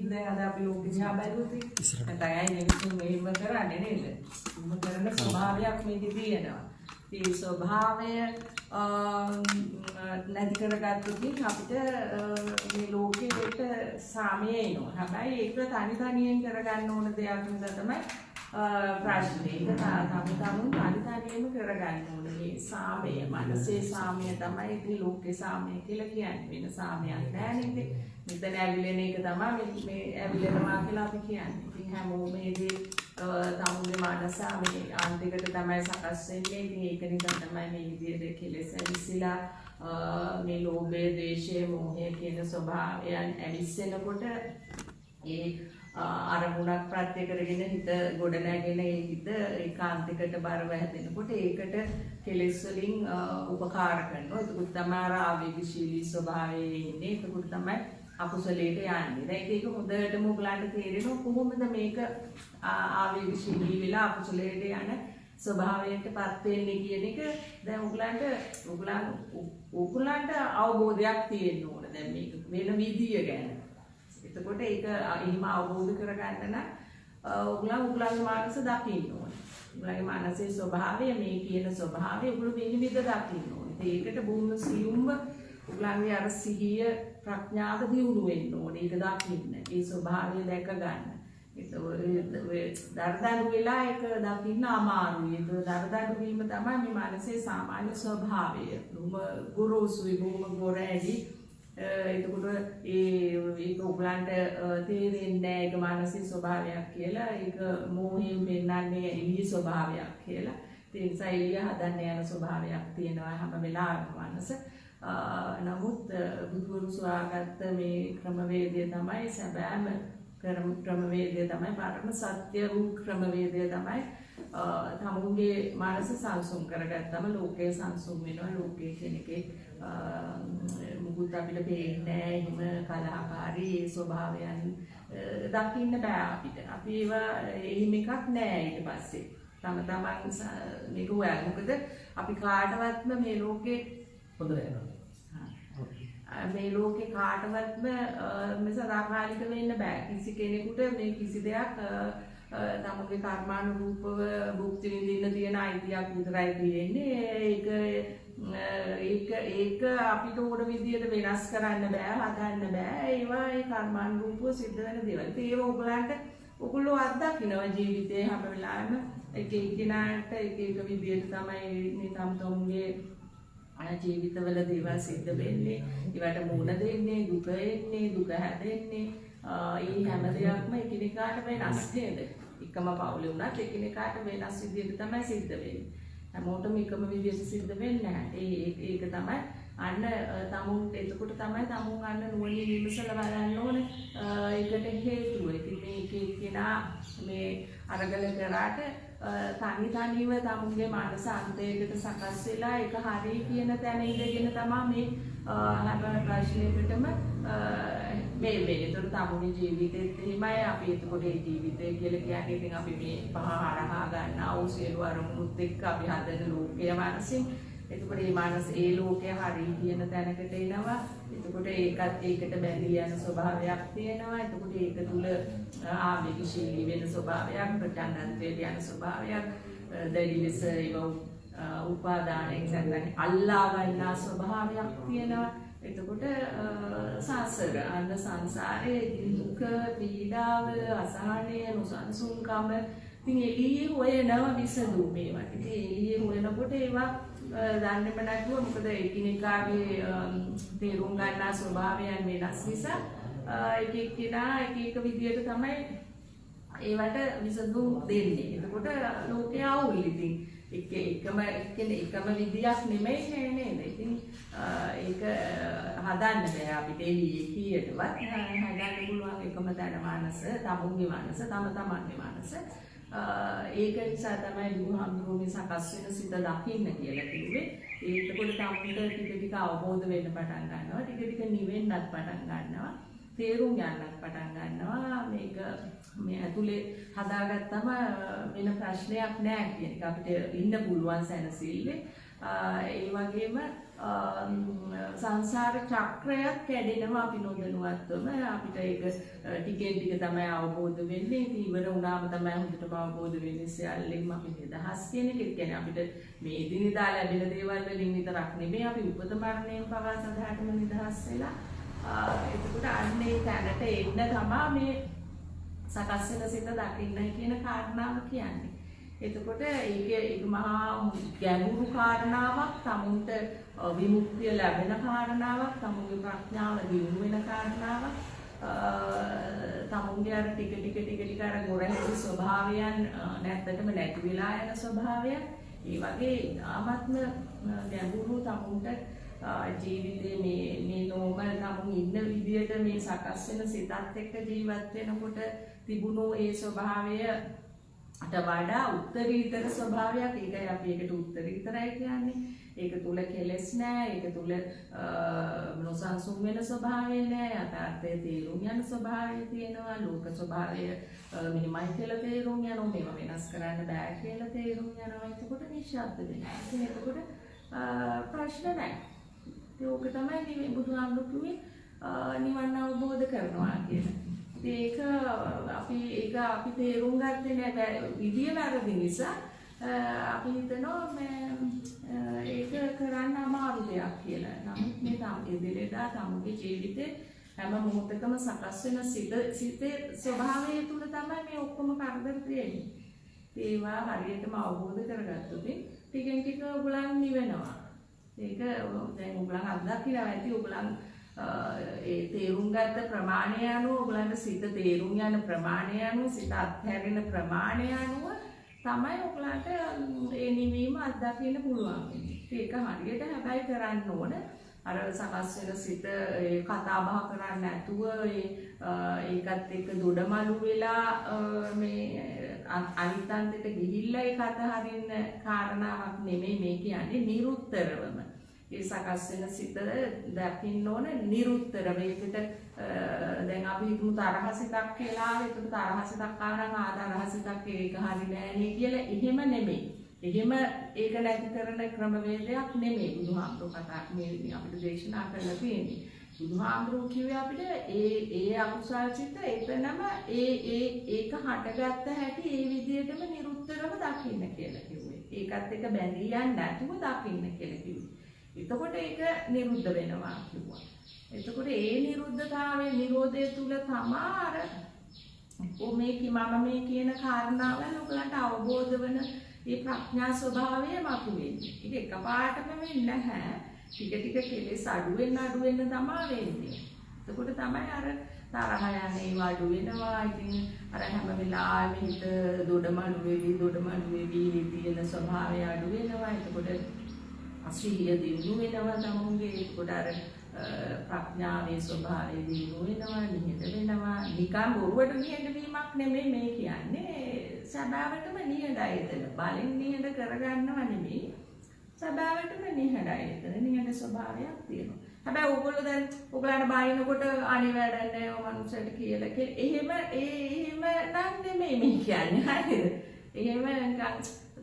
දැන් අද අපි ලෝකෙ දිහා බැලුවොත් නැත්නම් අය මිනිස්සු මෙහෙම කරන්නේ නේද? මොන කරන ස්වභාවයක් මේකේ තියෙනවා. ඒ ස්වභාවය නැති කරගත්තොත් අපිට මේ ලෝකෙට සාමය එනවා. හැබැයි ඒක තනියෙන් කරගන්න ඕන දෙයක් නිසා තමයි ප්‍රශ්නේ. ඒක තමුන් තනියෙම කරගන්න ඕනේ. මේ සාමය, මනසේ සාමය තමයි ඉතින් ලෝකේ සාමය කියලා කියන්නේ. වෙන සාමයක් නෑ නේද? මෙතන ඇවිලෙන එක තමයි මේ ඇවිලෙනවා කියලා අපි කියන්නේ. ඉතින් හැමෝම මේදී තමුන්ගේ මනස මේ අන්තිකට තමයි සකස් වෙන්නේ. ඉතින් ඒක නිසා තමයි මේ විදිහට කෙලෙස් ඇවිස්සලා මේ ලෝභය, ද්වේෂය, මෝහය කියන ස්වභාවයන් ඇවිස්සෙනකොට ඒ අරමුණක් ප්‍රත්‍ය කරගෙන හිත ගොඩ නැගෙන ඒ හිත ඒකාන්තයකට බරව හැදෙනකොට ඒකට කෙලෙස් වලින් උපකාර කරනවා. ඒක තමයි ආවේගශීලී ස්වභාවයේ ඉන්නේ. ඒක තමයි අකුසලයට යන්නේ. දැන් ඒක හොඳටම ඔයගලන්ට තේරෙනවා කොහොමද මේක ආවේගශීලී වෙලා අකුසලයට යන ස්වභාවයටපත් වෙන්නේ කියන එක. දැන් ඔයගලන්ට අවබෝධයක් තියෙන්න ඕන. දැන් මේක වෙන විදිය ගැන. එතකොට ඒක එහෙම අවබෝධ කරගන්න නම් ඔයගලගේ මානස දකින්න ඕනේ. ඔයගලගේ මානසේ ස්වභාවය මේ කියන ස්වභාවය ඔයගොල්ලෝ විනිවිද දකින්න ඕනේ. ඒකට බොහොම සියුම්ව ඔයගලගේ අර සිහිය ප්‍රඥාව දියුණු වෙන්න ඕනේ. ඒක දකින්න. ඒ ස්වභාවය දැක ගන්න. ඒක දරදඬු වෙලා ඒක දකින්න අමාරුයි. ඒක දරදඬු වීම තමයි මේ මානසේ සාමාන්‍ය ස්වභාවය. බොහොම ගොරෝසුයි, බොහොම ගොරැදි. එතකොට ඒක ඔයගලන්ට තේරෙන්නේ නැහැ ඒක මානසික ස්වභාවයක් කියලා. ඒක මෝහයෙන් පෙන්නන්නේ එළිය ස්වභාවයක් කියලා. ඒ නිසා එළිය හදන්න යන ස්වභාවයක් තියෙනවා හැම වෙලාවෙම මනස. නමුත් බුදුරු සොයාගත්ත මේ ක්‍රමවේදය තමයි සැබෑම ක්‍රමවේදය තමයි පරම සත්‍ය වූ ක්‍රමවේදය තමයි තමුන්ගේ මනස සංසුන් කරගත්තම ලෝකය සංසුන් වෙනවා. ලෝකයේ කෙනෙක්ගේ මුකුත් අපිට පේන්නේ එහෙම කලාකාරී ස්වභාවයන් දකින්න බෑ අපිට. අපි ඒවා එහෙම එකක් නෑ. ඊට පස්සේ තමන් මේක හොයන්න. මොකද අපි කාටවත්ම මේ ලෝකේ හොඳ නෑ. මේ ලෝකේ කාටවත්ම මේ සදාකාලික වෙන්න බෑ. කිසි කෙනෙකුට මේ කිසි දෙයක් තමගේ කර්මානුරූපව භුක්ති විඳින්න තියෙන අයිතියක් විතරයි තියෙන්නේ. ඒක අපිට ඕන විදියට වෙනස් කරන්න බෑ, හදන්න බෑ. ඒවා ඒ කර්මානුරූපව සිද්ධ වෙන දේවල්. ඒක ඔයගොල්ලෝ අත්දකින්නවා ජීවිතේ හැම වෙලාවෙම එක එක්කිනාට එක විදියට තමයි මේ තමුන්ගේ ජීවිතවල දේවල් සිද්ධ වෙන්නේ. ඒවට මුහුණ දෙන්නේ, දුක එන්නේ, දුක හැදෙන්නේ. ඒ හැම දෙයක්ම එකිනෙකාට වෙනස් නේද? එකම පවුලේ වුණත් එකිනෙකාට වෙනස් විදිහට තමයි සිද්ධ වෙන්නේ. හැමෝටම එකම විදිහට සිද්ධ වෙන්නේ නැහැ. ඒක තමයි අන්න තමුන් එතකොට තමයි තමුන් අන්න නුවණින් විමසලා බලන්න ඕනේ. ඒකට හේතුව. ඉතින් මේක කෙනා මේ අරගල කරාට තනිව තමුන්ගේ මානස අන්තයකට සකස් වෙලා ඒක හරි කියන තැන ඉඳගෙන තමයි මේ හැම ප්‍රශ්නයකටම මේ ඒතර තමුන්ගේ ජීවිතෙත් එහෙමයි. අපි එතකොට ඒ ජීවිතය කියලා කියන්නේ ඉතින් අපි මේ පහ හරහා ගන්නා වූ සියලු අරමුණුත් එක්ක අපි හදන ලෝකයේ මානසින්. එතකොට මේ මානස ඒ ලෝකය හරි කියන තැනකට එනවා. එතකොට ඒකට බැඳී යන ස්වභාවයක් තියෙනවා. එතකොට ඒක තුල ආවේගශීලී වෙන ස්වභාවයක්, ප්‍රචණ්ඩත්වයට යන ස්වභාවයක්, දැඩි ලෙස ඒව උපාදානයෙන් සැලකන්නේ අල්ලා ගන්නා ස්වභාවයක් තියෙනවා. එතකොට සංසාරයේ දුක, පීඩාව, අසහනය, නොසන්සුන්කම ඉතින් එළියේ හොයනවා විසඳුම් මේවා. ඉතින් එළියේ හොයනකොට ඒවා දන්නේම නැතුව මොකද එකිනෙකාගේ තේරුම් ගන්නා ස්වභාවයන් වෙනස් නිසා එක එක විදියට තමයි ඒවට විසඳුම් දෙන්නේ. එතකොට ලෝකය අවුල්. ඉතින් එකම විදියක් නෙමෙයි නේද? ඉතින් ඒක හදන්න බෑ අපිට එළියේ කීයටවත්. හදන්න පුළුවන් එකම තැන මානස, තමුන්ගේ මානස, තමන්ගේ මානස. ඒක නිසා තමයි බුදුහාමුදුරුවෝ සකස් වෙන සිත දකින්න කියලා කිව්වේ. ඒකකොට තමුන්ට ටික අවබෝධ වෙන්න පටන් ගන්නවා. ටික නිවෙන්නත් පටන් ගන්නවා. තේරුම් ගන්නත් පටන් ගන්නවා. මේක මේ ඇතුලේ හදාගත්තම වෙන ප්‍රශ්නයක් නෑ කියන එක අපිට ඉන්න පුළුවන් සැනසෙල්ලේ. ඒ වගේම සංසාර චක්‍රයක් කැඩෙනවා අපි නොදැනුවත්වම අපිට ඒක ටිකෙන් ටික තමයි අවබෝධ වෙන්නේ. ඉතින් ඉවර වුණාම තමයි හොඳටම අවබෝධ වෙන්නේ සියල්ලෙන්ම අපි නිදහස් කියන එක. ඒ කියන්නේ අපිට මේ දිනදා ලැබෙන දේවල් වලින් විතරක් නෙමෙයි අපි උපත මරණයෙන් පවා සදාටම නිදහස් වෙලා එතකොට අන්නේ තැනට එන්න තමයි මේ සකස් වෙන සිත දකින්නයි කියන කාරණාව කියන්නේ. එතකොට ඒක මහා ගැඹුරු කාරණාවක්, තමුන්ට විමුක්තිය ලැබෙන කාරණාවක්, තමුන්ගේ ප්‍රඥාව දියුණු වෙන කාරණාවක්, තමුන්ගේ අර ටික අර ගොරහැටි ස්වභාවයන් නැත්තටම නැති වෙලා යන ස්වභාවයන්, ඒ වගේ ආත්ම ගැඹුරු තමුන්ට ජීවිතේ මේ නෝමල් තමුන් ඉන්න විදියට මේ සකස් වෙන සිතත් එක්ක ජීවත් වෙනකොට තිබුණු ඒ ස්වභාවය අට වඩා උත්තරීතර ස්වභාවයක්. ඒකයි අපි ඒකට උත්තරීතරයි කියන්නේ. ඒක තුල කෙලෙස් නැහැ, ඒක තුල නොසන්සුන් වෙන ස්වභාවය නැහැ, යථාර්ථයේ තේරුම් යන ස්වභාවය තියෙනවා, ලෝක ස්වභාවය මිනිමයි කියලා තේරුම් යනවා, මේව වෙනස් කරන්න බෑ කියලා තේරුම් යනවා. එතකොට නිශ්ශබ්ද වෙනවා. එතකොට ප්‍රශ්න නැහැ. ඒක තමයි මේ බුදුහාමුදුරු කිව්වේ නිවන් අවබෝධ කරනවා කියන. ඒක අපි තේරුම් ගත්තේ නැහැ විදිය වැරදි නිසා අපි හිතනවා ඒක කරන්න අමාරු දෙයක් කියලා. නමුත් මේ ඉදිරියදා තමුගේ ජීවිතේ හැම මොහොතකම සකස් වෙන සිතේ ස්වභාවය තුල තමයි මේ ඔක්කොම කරදර තියෙන්නේ. ඒවා හරියටම අවබෝධ කරගත්තොත් ටිකෙන් ටික ඔයගලන් නිවෙනවා. ඒක දැන් ඔයගලන් අත්දකින්න ඇති ඔයගලන් ඒ තේරුම් ගත්ත ප්‍රමාණය අනුව ඔයගලන්ට සිත තේරුම් යන ප්‍රමාණය අනුව සිත අත්හැරෙන ප්‍රමාණය අනුව තමයි ඔයගලන්ට ඒ නිවීම අත්දකින්න පුළුවන් වෙන්නේ. ඒක හරියට හැබැයි කරන්න ඕන අර සකස් වෙන සිත කතා බහ කරන්නේ නැතුව ඒකත් එක්ක දොඩමලු වෙලා මේ අනිත් අන්තයට ගිහිල්ලා ඒක අතහරින්න කාරණාවක් නෙමෙයි මේ කියන්නේ. නිරුත්තරවම ඒ සකස් වෙන සිත දකින්න ඕන නිරුත්තරව. ඒකට දැන් අපි හිතමු තරහ සිතක් කියලා. ඒකට තරහ සිතක් ආවනම් තරහ සිතක් ඒක හරි නෑනේ කියලා. එහෙම නෙමෙයි. එහෙම ඒක නැති කරන ක්‍රමවේදයක් නෙමෙයි බුදුහාමුදුරුවෝ කතා මේ අපිට දේශනා කරලා තියෙන්නේ. බුදුහාමුදුරුවෝ කිව්වේ අපිට ඒ අකුසල් සිත එතනම ඒක හටගත්ත හැටි ඒ විදිහටම නිරුත්තරව දකින්න කියලා කිව්වේ. ඒකත් එක්ක බැඳී යන්නේ නැතුව දකින්න කියලා කිව්වේ. එතකොට ඒක නිරුද්ධ වෙනවා කිව්වා. එතකොට ඒ නිරුද්ධතාවයේ නිරෝධය තුල තමයි මේ කියන කාරණාවල ඔයගලන්ට අවබෝධ වෙන මේ ප්‍රඥා ස්වභාවය මතුවෙන්නේ. ඒක එකපාරටම වෙන්නේ නැහැ. ටික කෙලෙස් අඩු වෙන්න තමයි වෙන්නේ. එතකොට තමයි අර තරහ යන්නේ අඩු වෙනවා. ඉතින් අර හැම වෙලාවෙම හිත දොඩමඩු වෙවි තියෙන ස්වභාවය අඩු වෙනවා. එතකොට අසිහිය දිනු වෙනවා තමුන්ගේ. එතකොට අර ප්‍රඥාවේ ස්වභාවය දිනු වෙනවා, නිහඬ වෙනවා. නිකම් බොරුවට නිහඬ වීමක් නෙමෙයි මේ කියන්නේ. සබාවටම නිහඬයි එතන. බලෙන් නිහඬ කරගන්නව නෙමෙයි. සබාවටම නිහඬයි එතන. නිහඬ ස්වභාවයක් තියෙනවා. හැබැයි ඕගොල්ලෝ දැන් ඔයගලන්ට බාහිනකොට අනේ වැඩන්නේ ඔය මනුස්සයට කියලා එහෙම නම් නෙමෙයි මේ කියන්නේ. හරිද? එහෙම නිකන්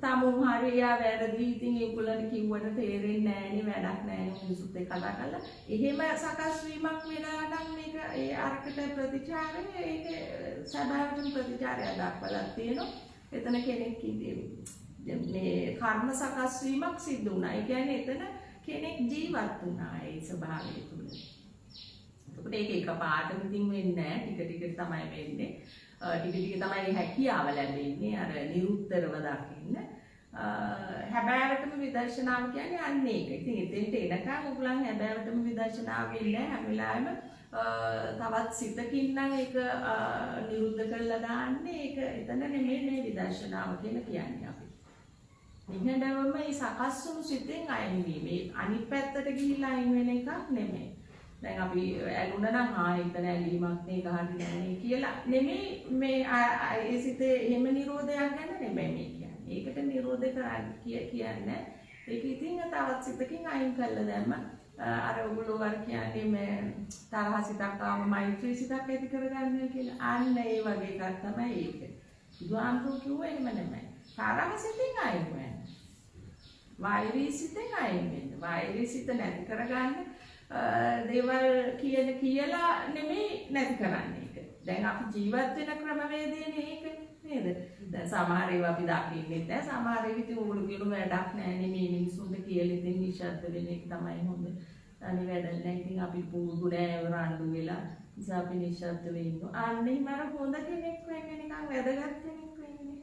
තමුන් හරියා වැරදි ඉතින් ඒගොල්ලන්ට කිව්වට තේරෙන්නේ නැහැනේ වැඩක් නැහැනේ මිනිස්සුත් එක්ක කතා කරලා. එහෙම සකස් වීමක් වෙනවා නම් මේක ඒ අරකට ප්‍රතිචාරය ඒක සබාවටම ප්‍රතිචාරය දක්වලා තියෙනවා. එතන කෙනෙක් මේ කර්ම සකස් වීමක් සිද්ධ වුණා. ඒ කියන්නේ එතන කෙනෙක් ජීවත් වුණා ඒ ස්වභාවය තුල. එතකොට ඒක එකපාරටම ඉතින් වෙන්නේ නැහැ. ටික තමයි වෙන්නේ. ටික තමයි හැකියාව ලැබෙන්නේ අර නිරුත්තරව දකින්න. හැබෑවටම විදර්ශනාව කියන්නේ අන්න ඒක. ඉතින් එතෙන්ට එනකම් ඔයගලන් හැබෑවටම විදර්ශනාව වෙන්නේ හැම වෙලාවෙම තවත් සිතකින් නම් ඒක නිරුද්ධ කරලා දාන්නේ. ඒක එතන නෙමෙයි මේ විදර්ශනාව කියලා කියන්නේ අපි. නිහඬවම මේ සකස් වුණු සිතෙන් අයින් වීම. අනිත් පැත්තට ගිහිල්ලා අයින් වෙන එකක් නෙමෙයි. දැන් අපි ඇලුනා නම් එතන ඇලීමක් නේ ගහන්නේ නැහැ කියලා නෙමෙයි මේ ඒ සිතේ එහෙම නිරෝධයක් ගැන නෙමෙයි මේ කියන්නේ. ඒකට නිරෝධ කියන්නේ ඒක ඉතින් තවත් සිතකින් අයින් කළා දැම්ම අර ඔයගොල්ලෝ වර කියන්නේ මේ තරහ සිතක් ආවම මෛත්‍රී සිතක් ඇති කරගන්න කියලා. අන්න ඒ වගේ එකක් තමයි ඒක. බුදුහාමුදුරුවෝ කිව්වේ එහෙම නෙමෙයි. තරහ සිතින් අයින් වෙන්න. වෛරී සිතෙන් අයින් වෙන්න. වෛරී සිත නැති කරගන්න දේවල් කියලා නෙමෙයි නැති කරන්නේ ඒක. දැන් අපි ජීවත් වෙන ක්‍රමවේදයනේ ඒක නේද? දැන් සමහර ඒවා අපි දකින්නේ නැහැ. සමහර ඒවා ඉතින් උගුරු කිලු වැඩක් නැහැ නේ මේ මිනිස්සුන්ට කියලා ඉතින් නිශ්ශබ්ද වෙන එක තමයි හොඳ. අනේ වැඩක් නැහැ. ඉතින් අපි පුරුදු නැහැ රණ්ඩු වෙලා. නිසා අපි නිශ්ශබ්ද වෙන්න. අන්නේ මර හොඳ කෙනෙක් වෙන්නේ නිකන් වැදගත් කෙනෙක් වෙන්නේ.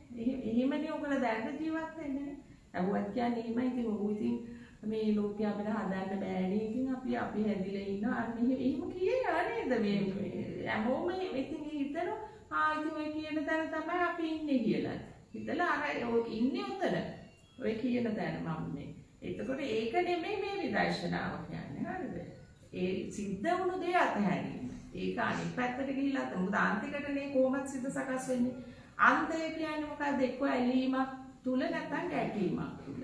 එහෙමනේ ඔයගොල්ලෝ දැන් ජීවත් වෙන්නේ. අහුවත් කියන්නේ එහෙමයි. ඉතින් ඔහු ඉතින් මේ ලෝකේ අපිට හදන්න බෑනේ. ඉතින් අපි හැදිලා ඉන්නවා. අන්න එහෙම කියනවා නේද මේ හැමෝම ඉතින් හිතනවා ඉතින් ඔය කියන තැන තමයි අපි ඉන්නේ කියලා. හිතලා අර ඔය ඉන්නේ උතන. ඔය කියන තැන මම මේ. එතකොට ඒක නෙමෙයි මේ විදර්ශනාව කියන්නේ. හරිද? ඒ සිද්ධ වුණු දේ අතහැරීම. ඒක අනිත් පැත්තට ගිහිල්ලා මොකද අන්තිකටනේ කොහොමද සිද්ධ සකස් වෙන්නේ? අන්තය කියන්නේ මොකද්ද? එක්ක ඇලීමක් තුල නැත්නම් ගැටීමක් තුල.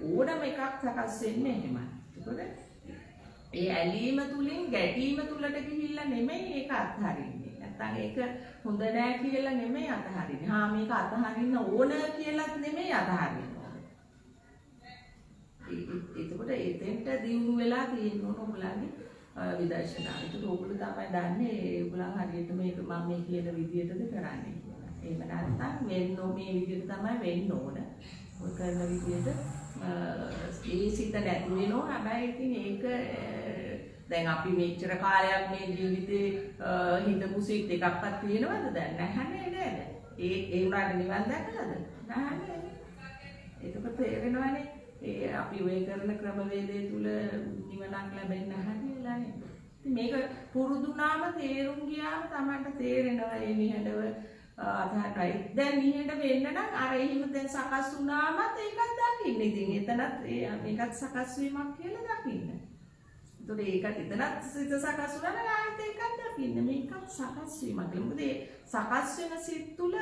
ඕනම එකක් සකස් වෙන්නේ එහෙමයි. එතකොට ඒ ඇලීම තුලින් ගැටීම තුලට ගිහිල්ලා නෙමෙයි ඒක අත්හරින්නේ. නැත්නම් ඒක හොඳ නෑ කියලා නෙමෙයි අත්හරින්නේ. මේක අත්හරින්න ඕන කියලාත් නෙමෙයි අත්හරින්නේ. එතකොට එතෙන්ට දියුණු වෙලා තියෙන ඕගොල්ලන්ගේ විදර්ශනාව. ඒක ඕගොල්ලෝ තමයි දන්නේ ඒගොල්ලන් හරියට මේක මම මේ කියන විදියටද කරන්නේ කියලා. එහෙම නැත්නම් මේ විදියට තමයි වෙන්න ඕන. ඔය කරන විදියට ඒ සිත නැති වෙනවා. හැබැයි ඉතින් ඒක දැන් අපි මෙච්චර කාලයක් මේ ජීවිතේ හිතපු සිත් එකක්වත් තියෙනවද දැන්? නැහැ නේද? ඒ උනාට නිවන් දැකලාද? නැහැ. එතකොට තේරෙනවනේ අපි ඔය කරන ක්‍රමවේදය තුල නිවනක් ලැබෙන්නේ නැහැ කියලා නේද? ඉතින් මේක පුරුදුනාම තේරුම් ගියාම තමයි තේරෙනවා මේ නිහඬව අතහරයි. දැන් නිහඬ වෙන්න නම් අර එහෙම දැන් සකස් වුණාමත් ඒකත් දකින්න. ඉතින් එතනත් මේකත් සකස් වීමක් කියලා දකින්න. ඒකට එතනත් සිත සකස් වුණා නම් ආයෙත් ඒකත් දකින්න. මේකත් සකස් වීමක්. මොකද ඒ සකස් වෙන සිත් තුල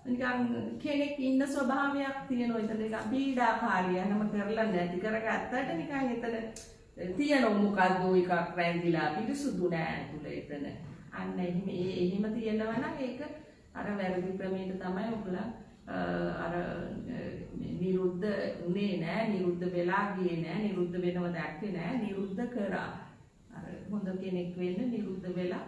නිකන් කෙනෙක් ඉන්න ස්වභාවයක් තියෙනවා. එතන නිකන් පීඩාකාරී යනම කරලා නැති කරගත්තට නිකන් එතන තියෙන මොකද්ද එකක් රැඳිලා පිරිසුදු නෑ තුල එතන. අන්න එහෙම තියෙනවා නම් ඒක අර වැරදි ක්‍රමයට තමයි ඔයගොල්ලෝ අර නිරුද්ධ උනේ නෑ, නිරුද්ධ වෙලා ගියේ නෑ, නිරුද්ධ වෙනව දැක්කේ නෑ, නිරුද්ධ කරා. අර හොඳ කෙනෙක් වෙන්න නිරුද්ධ වෙලා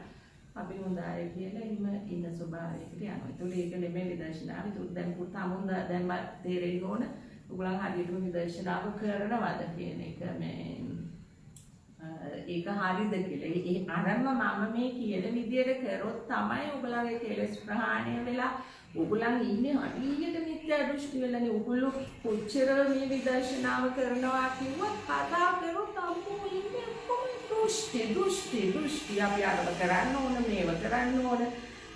අපි හොඳයි කියලා එහෙම ඉන්න ස්වභාවයකට යනවා. ඒතකොට ඒක නෙමෙයි විදර්ශනාව. ඒක දැන් පුතාමුන් දැන් තේරෙන්න ඕන ඔයගොල්ලන් හරියටම විදර්ශනාව කරනවද කියන එක මේ ඒක හරියද කියලා. ඒ අරම මම මේ කියන විදියට කරොත් තමයි ඔයගොල්ලන්ගේ කෙලෙස් ප්‍රහාණය වෙලා ඔයගොල්ලන් ඉන්නේ හරියට මිත්‍යා දෘෂ්ටි වෙලානේ. ඔයගොල්ලෝ කොච්චර මේ විදර්ශනාව කරනවා කිව්වත් කතා කරොත් අම්මෝ ඉන්නේ දෘෂ්ටි අපි අරව කරන්න ඕන මේව කරන්න ඕන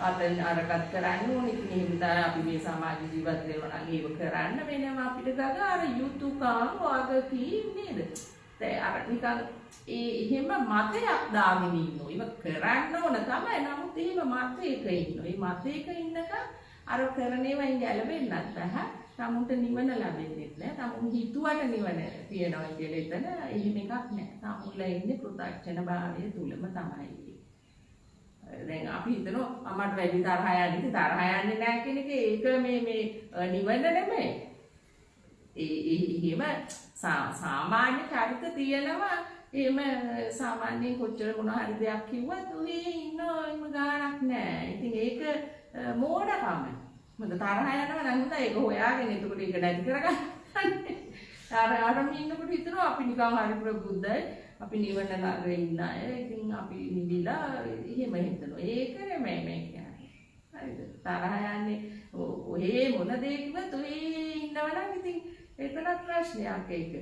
අතන අරකට කරන්න ඕන. ඉතින් එහෙම තමයි අපි මේ සමාජ ජීවත් වෙනවා නම් ඒව කරන්න වෙනවා අපිට ගග අර යුතුයකම් වගකීම් නේද? අර නිකන් එහෙම මතයක් දාගෙන ඉන්නවා. ඒක කරන්න ඕන තමයි. නමුත් එහෙම මතයක ඉන්නවා. මේ මතයක ඉන්නකම් අර කරන ඒවායින් ගැලවෙන්නත් බෑ. තමුන්ට නිවන ලැබෙන්නේ නැහැ. තමුන් හිතුවට නිවන තියනවා කියලා එතන එහෙම එකක් නැහැ. තමුන්ලා ඉන්නේ කෘතඥ භාවයේ තුලම තමයි. දැන් අපි හිතනවා අම්මට වැඩි තරහ යන්නේ නැහැ කියන එක ඒක මේ නිවන නෙමෙයි. එහෙම සාමාන්‍ය චරිත තියෙනවා. එහෙම සාමාන්‍යයෙන් කොච්චර මොන හරි දෙයක් කිව්වත් ඔය ඉන්නවා එහෙම ගාණක් නැහැ. ඉතින් ඒක මෝඩකම. මොකද තරහ යනවා නම් හොඳයි ඒක හොයාගෙන එතකොට ඒක නැති කරගන්න. අරම ඉන්නකොට හිතනවා අපි නිකන් හරි ප්‍රබුද්ධයි. අපි නිවන ළඟ ඉන්න අය. ඉතින් අපි නිවිලා එහෙම හිතනවා. ඒක නෙමෙයි මේ කියන්නේ. හරිද? තරහ යන්නේ ඔය මොන දේ කිව්වත් ඔය ඉන්නවනම් ඉතින් එතනත් ප්‍රශ්නයක් ඒක.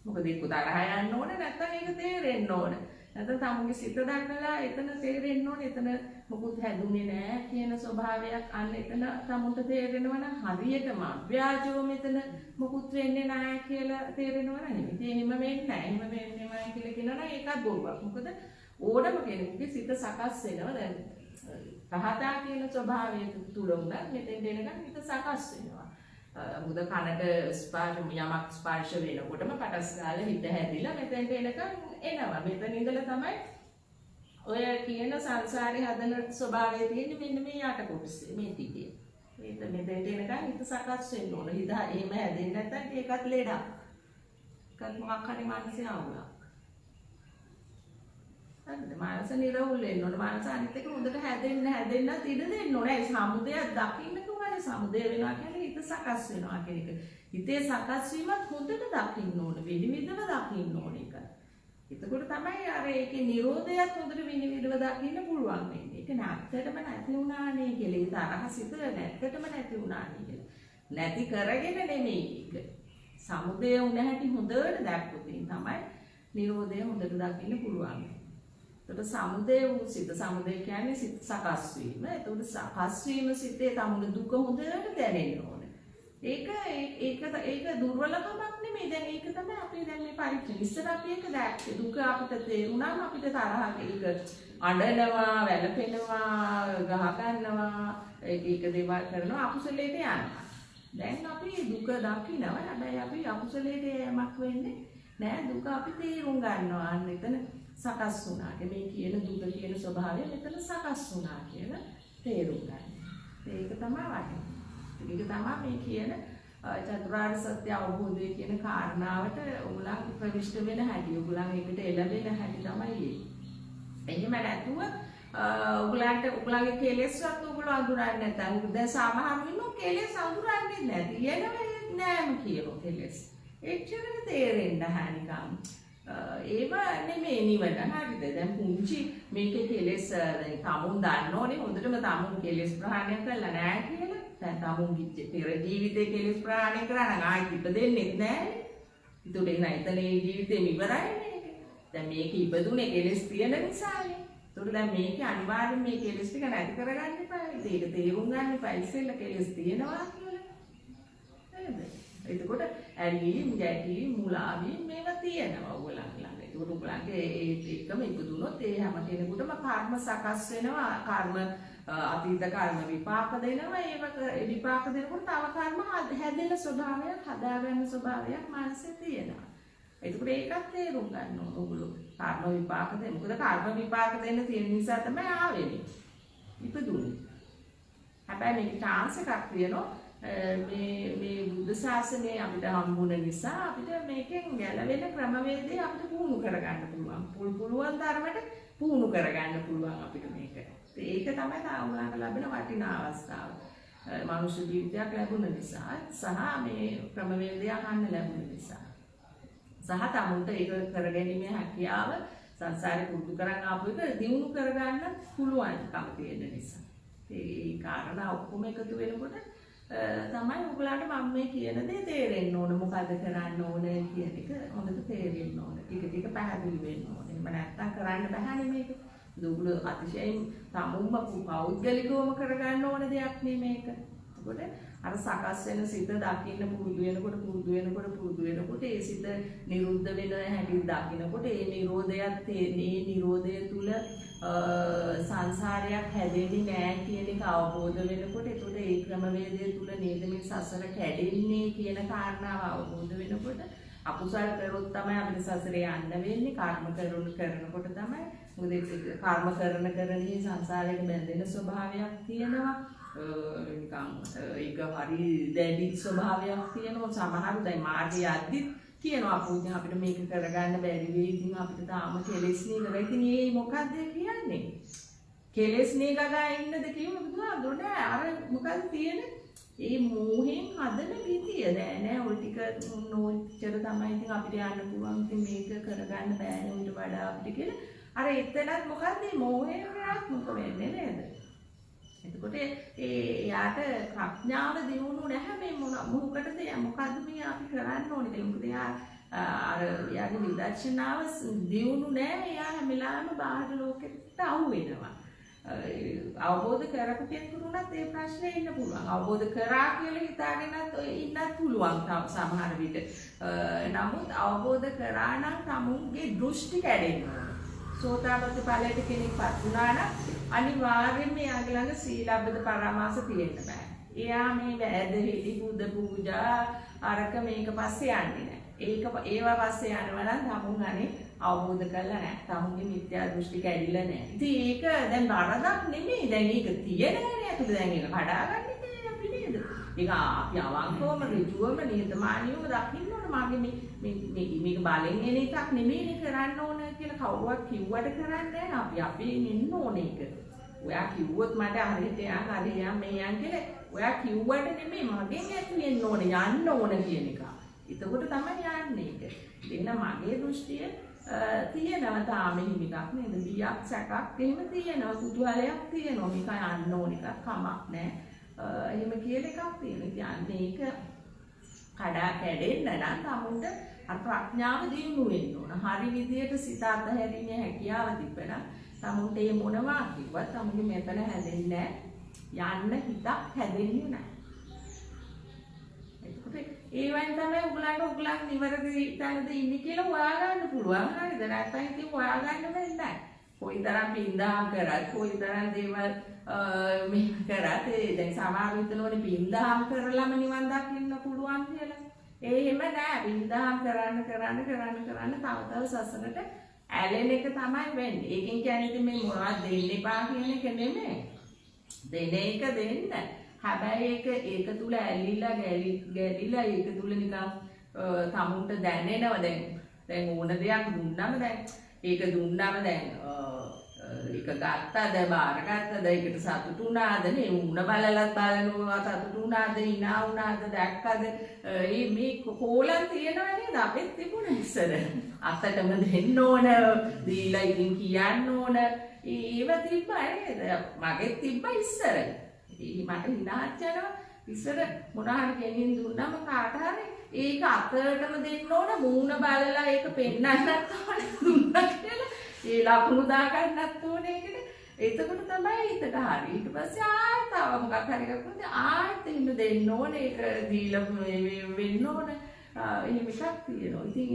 මොකද ඒක තරහ යන්න ඕනේ නැත්නම් ඒක තේරෙන්න ඕනේ. නැත්නම් තමුන්ගේ සිත දන්නලා එතන තේරෙන්න ඕනේ. එතන මොකුත් හැදුනේ නැහැ කියන ස්වභාවයක් අන්න එතන තමුන්ට තේරෙනවා නම් හරියටම අව්‍යාජව මෙතන මොකුත් වෙන්නේ නැහැ කියලා තේරෙනවා නම් ඉතින් එහෙම වෙන්නේ නැහැ. එහෙම වෙන්නේ නැහැ කියලා කියනවා නම් ඒකත් බොරුවක්. මොකද ඕනම කෙනෙකුගේ සිත සකස් වෙනවා. දැන් රහතා කියන ස්වභාවය තුල උනත් මෙතෙන් දෙනකන් හිත සකස් වෙනවා. මුද කනට යමක් ස්පර්ශ වෙනකොටම පටස් ගාලා හිත හැදිලා මෙතෙන්ට එනකන් එනවා. මෙතන ඉඳලා තමයි ඔය කියන සංසාරේ හදන ස්වභාවය තියෙන්නේ මෙන්න මේ යට කොටසේ මේ ටිකේ. මෙතෙන්ට එනකන් හිත සකස් වෙන්න ඕන. හිත එහෙම හැදෙන්නේ නැත්නම් ඒකත් ලෙඩක්. ඒකත් මොකක් හරි මානසික අවුලක්. හරිද? මානස නිරවුල් වෙන්න ඕනේ. මානස අනිත් එක හොඳට හැදෙන්නත් ඉඩ දෙන්න ඕනේ. ඒ සමුදයක් දකින්න කොහොමද? සමුදය වෙනවා කියන්නේ හිත සකස් වෙනවා කියන එක. හිතේ සකස් වීමත් හොඳට දකින්න ඕනේ. විනිවිදව දකින්න ඕනේ ඒක. එතකොට තමයි අර ඒකේ නිරෝධයත් හොඳට විනිවිදව දකින්න පුළුවන් වෙන්නේ. ඒක නැත්තටම නැති වුණානේ කියලා. ඒ තරහ සිත නැත්තටම නැති වුණානේ කියලා. නැති කරගෙන නෙමෙයි ඒක. සමුදය වුණ හැටි හොඳට දැක්කොත් තමයි නිරෝධය හොඳට දකින්න පුළුවන්. එතකොට සමුදය වූ සිත සමුදය කියන්නේ සිත සකස් වීම. එතකොට සකස් වීම සිතේ තමුණ දුක හොඳට දැනෙන්න ඕනේ. ඒක දුර්වලකමක් නෙමෙයි. දැන් ඒක තමයි අපි දැන් මේ පරිච්ඡේද. ඉස්සර අපි ඒක දැක්කේ දුක අපිට තේරුණාම අපිට තරහක් ඒක අඬනවා, වැළපෙනවා, ගහ ගන්නවා, ඒක දේවල් කරනවා අකුසලයට යනවා. දැන් අපි දුක දකිනවා. හැබැයි අපි අකුසලයට යමක් වෙන්නේ නෑ. දුක අපි තේරුම් ගන්නවා. අන්න එතන සකස් වුණා. මේ කියන දුක කියන ස්වභාවය මෙතන සකස් වුණා කියලා තේරුම් ගන්න. ඒක තමයි වටින්නේ. ඒක තමයි මේ කියන චතුරාර්ය සත්‍ය අවබෝධය කියන කාරණාවට උගලන් ප්‍රවිෂ්ඨ වෙන හැටි. උගලන් ඒකට එළඹෙන හැටි තමයි ඒ. එහෙම නැතුව උගලන්ගේ කෙලෙස්වත් උගලෝ අඳුරන්නේ නැත්නම් දැන් සාමාන්‍යයෙන් ඉන්නෝ කෙලෙස් අඳුරන්නේ නැති. එනවෙන්නේ නෑම කියනවා කෙලෙස්. එච්චරට තේරෙන්න හැනිකම්. ඒව නෙමෙයි නිවන. හරිද? දැන් පුංචි මේකේ කෙලෙස් දැන් තමුන් දන්න ඕනේ හොඳටම තමුන් කෙලෙස් ප්‍රහාණය කළා නෑ කියලා. දැන් තමුන් පෙර ජීවිතේ කෙලෙස් ප්‍රහාණය කරා නම් ආයෙත් ඉපදෙන්නේ නෑනේ. ඒතකොට එතන මේ ජීවිතේම ඉවරයිනේ. දැන් මේක ඉපදුනේ කෙලෙස් තියෙන නිසානේ. ඒතකොට දැන් මේකේ අනිවාර්යෙන් මේ කෙලෙස් ටික නැති කරගන්න එපා. ඒක තේරුම් ගන්න එපා. ඉස්සෙල්ලා කෙලෙස් තියෙනවා කියලා. නේද? එතකොට ඇලීම්, ගැටීම්, මුලාවීම් මේවා තියෙනවා ඔයගොල්ලන් ළඟ. ඒකට ඔයගොල්ලන්ගේ ඒකම ඉපදුනොත් ඒ හැම කෙනෙකුටම කර්ම සකස් වෙනවා. කර්ම අතීත කර්ම විපාක දෙනවා. ඒක විපාක දෙනකොට තව කර්ම හැදෙන ස්වභාවයක්, හදාගන්න ස්වභාවයක් මානසයේ තියෙනවා. එතකොට ඒකත් තේරුම් ගන්න ඕන ඔයගොල්ලෝ. කර්ම විපාක දෙන්න. මොකද කර්ම විපාක දෙන්න තියෙන නිසා තමයි ආවෙන්නේ. ඉපදුනේ. හැබැයි මේක chance එකක් තියෙනවා. මේ බුද්ධ ශාසනය අපිට හම්බුන නිසා අපිට මේකෙන් ගැලවෙන ක්‍රමවේදය අපිට පුහුණු කරගන්න පුළුවන්. පුළුවන් තරමට පුහුණු කරගන්න පුළුවන් අපිට මේක. ඒක තමයි තාවුණාට ලැබෙන වටිනා අවස්ථාව. මනුෂ්‍ය ජීවිතයක් ලැබුණ නිසා සහ මේ ක්‍රමවේදය අහන්න ලැබුණ නිසා. සහ තමුන්ට ඒක කරගැනීමේ හැකියාව සංසාරේ පුරුදු කරන් ආපු එක දියුණු කරගන්න පුළුවන්කම තියෙන නිසා. ඒ කාරණා ඔක්කොම එකතු වෙනකොට තමයි ඔයගොල්ලන්ට මම මේ කියන දේ තේරෙන්න ඕන. මොකද කරන්න ඕන කියන එක හොඳට තේරෙන්න ඕන. ටික පැහැදිලි වෙන්න ඕන. එහෙම නැත්තම් කරන්න බෑනේ මේක. දුගුල අතිශයින් තමුම්ම පෞද්ගලිකවම කරගන්න ඕන දෙයක් නේ මේක. එතකොට අර සකස් වෙන සිත දකින්න පුරුදු වෙනකොට ඒ සිත නිරුද්ධ වෙන හැටි දකින්නකොට ඒ නිරෝධය තුල සංසාරයක් හැදෙන්නේ නැහැ කියන එක අවබෝධ වෙනකොට එතකොට ඒ ක්‍රමවේදය තුල නේද මේ සසර කැඩෙන්නේ කියන කාරණාව අවබෝධ වෙනකොට අකුසල කරොත් තමයි අපිට සසරේ යන්න වෙන්නේ. කර්ම කරනකොට තමයි මොකද කර්ම කරන සංසාරයට බැඳෙන ස්වභාවයක් තියෙනවා. නිකන් ඒක හරි දැඩි ස්වභාවයක් තියෙනවා. සමහර දැන් මාර්ගය යද්දිත් කියනවා පුණ්‍ය අපිට මේක කරගන්න බැරි වෙයි. ඉතින් අපිට තාම කෙලෙස් නේද? ඉතින් මේ මොකක්ද කියන්නේ? කෙලෙස් නේගා ඉන්නද කියමු බුදුහාමුදුරුවෝ නෑ. අර මොකක්ද තියෙන්නේ? ඒ මෝහෙන් හදන විදිය නෑ ඔය ටික නොච්චර තමයි ඉතින් අපිට යන්න පුළුවන්. ඉතින් මේක කරගන්න බෑනේ ඊට වඩා අපිට කියලා. අර එතනත් මොකද්ද මේ මෝහයෙන් ක්‍රියාත්මක වෙන්නේ නේද? එතකොට එයාට ප්‍රඥාව දියුණු නැහැ මේ මොකටද මොකද්ද මේ අපි කරන්න ඕනේ කියලා. මොකද අර එයාගේ විදර්ශනාව දියුණු නැහැ. එයා හැම වෙලාවෙම බාහිර ලෝකෙට අහු වෙනවා. අවබෝධ කරපු කෙනෙකුට ඒ ප්‍රශ්නේ ඉන්න පුළුවන්. අවබෝධ කරා කියලා හිතාගෙනත් ඉන්නත් පුළුවන් සමහර විට. නමුත් අවබෝධ කරා නම් තමුන්ගේ දෘෂ්ටි කැඩෙනවා. සෝතාපට්ටි ඵලයට කෙනෙක්පත් වුණා නම් අනිවාර්යයෙන්ම එයාගේ ළඟ සීලබ්බත පරාමාස තියෙන්න බෑ. එයා මේ වැදහිලි බුද්ධ පූජා අරක මේක පස්සේ යන්නේ නැහැ. ඒවා පස්සේ යනවා නම් තමුන් අනේ අවබෝධ කරලා නැහැ. තමුන්ගේ මිත්‍යා දෘෂ්ටි කැඩිලා නැහැ. ඉතින් ඒක දැන් වරදක් නෙමෙයි. දැන් ඒක තියෙනනේ. අතට දැන් ඒක කඩාගන්න ඉතින් අපි නේද? ඒක අපි අවංකවම ඍජුවම නිහතමානීවම දකින්න ඕන මගේ මේක බලෙන් එන එකක් නෙමෙයිනේ කරන්න ඕන කියලා කවුරුවත් කිව්වට කරන්නේ නැහැ. අපි ඉන්න ඕනේ ඒක. ඔයා කිව්වොත් මට හරියට යන් මේ යන් කියලා ඔයා කිව්වට නෙමෙයි මගෙන් ඇතුලෙන්න ඕනේ යන්න ඕන කියන එක. එතකොට තමයි යන්නේ ඒක. දෙන්න මගේ දෘෂ්ටිය තියෙනවා තාම හිමිකක් නේද? බියක් සැකක් එහෙම තියෙනවා. කුතුහලයක් තියෙනවා. මේක යන්න ඕන එකක් කමක් නැහැ. එහෙම කියලා එකක් තියෙනවා. ඉතින් මේක කඩා කැඩෙන්න නම් තමුන්ට ප්‍රඥාව දියුණු වෙන්න ඕන. හරි විදියට සිත අතහැරීමේ හැකියාව තිබෙනවා. තමුන්ට මේ මොනවා කිව්වත් තමුන්ගේ මෙතන හැදෙන්නේ නැහැ. යන්න හිතක් හැදෙන්නේ නැහැ. ඒ වයින් තමයි උගලන් නිවැරදි තැනද ඉන්නේ කියලා හොයාගන්න පුළුවන්. හරිද? නැත්නම් ඉතින් හොයාගන්න වෙන්නේ නැහැ. කොයිතරම් පින්දහම් කරත් කොයිතරම් දේවල් මේ කරත් දැන් සමහර විටනෝනේ පින්දහම් කරලම නිවන් දකින්න පුළුවන් කියලා. එහෙම නෑ. පින්දහම් කරන්න තව සසරට ඇලෙන එක තමයි වෙන්නේ. ඒකෙන් කියන්නේ ඉතින් මේ මොනවද දෙන්න එපා කියන එක නෙමෙයි. දෙන එක දෙන්න. හැබැයි ඒක තුල ඇලිලා ගැලිලා ඒක තුල නිකන් තමුන්ට දැනෙනවා දැන් ඕන දෙයක් දුන්නම දැන් ඒක දුන්නම දැන් ඒක ගත්තද බාරගත්තද ඒකට සතුටු වුණාද නේ උණ බලලත් බලනවා සතුටු වුණාද ඉනා වුණාද දැක්කද මේ කෝලම් තියෙනවා නේද අපෙත් තිබුණා ඉස්සර අතටම දෙන්න ඕන දීලා ඉතින් කියන්න ඕන ඒව තිබ්බා නේද මගෙත් තිබ්බා ඉස්සර මට හිනාත් යනවා ඉස්සර මොනවාරි කෙනින් දුන්නම කාට හරි ඒක අතටම දෙන්න ඕන මූණ බලලා ඒක පෙන්නන්නත් ඕන දුන්නා කියලා ඒ ලකුණු දාගන්නත් ඕනේ ඒකට එතකොට තමයි හිතට හරි ඊට පස්සේ ආයෙත් තව මොකක් හරි කරපුවද ආයෙත් එහෙම දෙන්න ඕනේ ඒක දීලා වෙන්න ඕනේ එහෙම එකක් තියෙනවා ඉතින්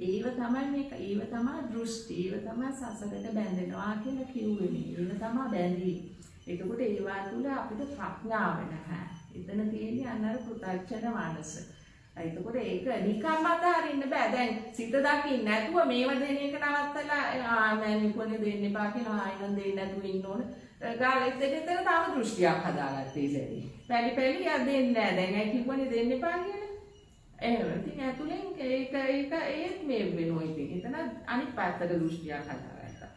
ඒව තමයි දෘෂ්ටි ඒව තමයි සසරට බැඳෙනවා කියලා කිව්වේ මේ ඒව තමයි බැඳී එතකොට ඒවා තුළ අපිට ප්‍රඥාව නැහැ. එතන තියෙන්නේ අන්නර පුතර්චන මානස. එතකොට ඒක නිකම්ම අතහරින්න බෑ. දැන් සිත දකින්න නැතුව මේව දෙන එක නවත්තලා මම කොනේ දෙන්න එපා කියලා ආයෙත් දෙන්න නැතුව ඉන්න ඕන. ගාලෙත් දෙන්න තව දෘෂ්ටියක් හදාගත්තේ ඉතින්. පැලි දෙන්නේ නැහැ. දැන් ඇයි කිව්වනේ දෙන්න එපා කියලා. එහෙම. ඉතින් ඇතුලෙන් ඒක ඒත් මේ වෙනවා ඉතින්. එතන අනිත් පැත්තට දෘෂ්ටියක් හදාගත්තා.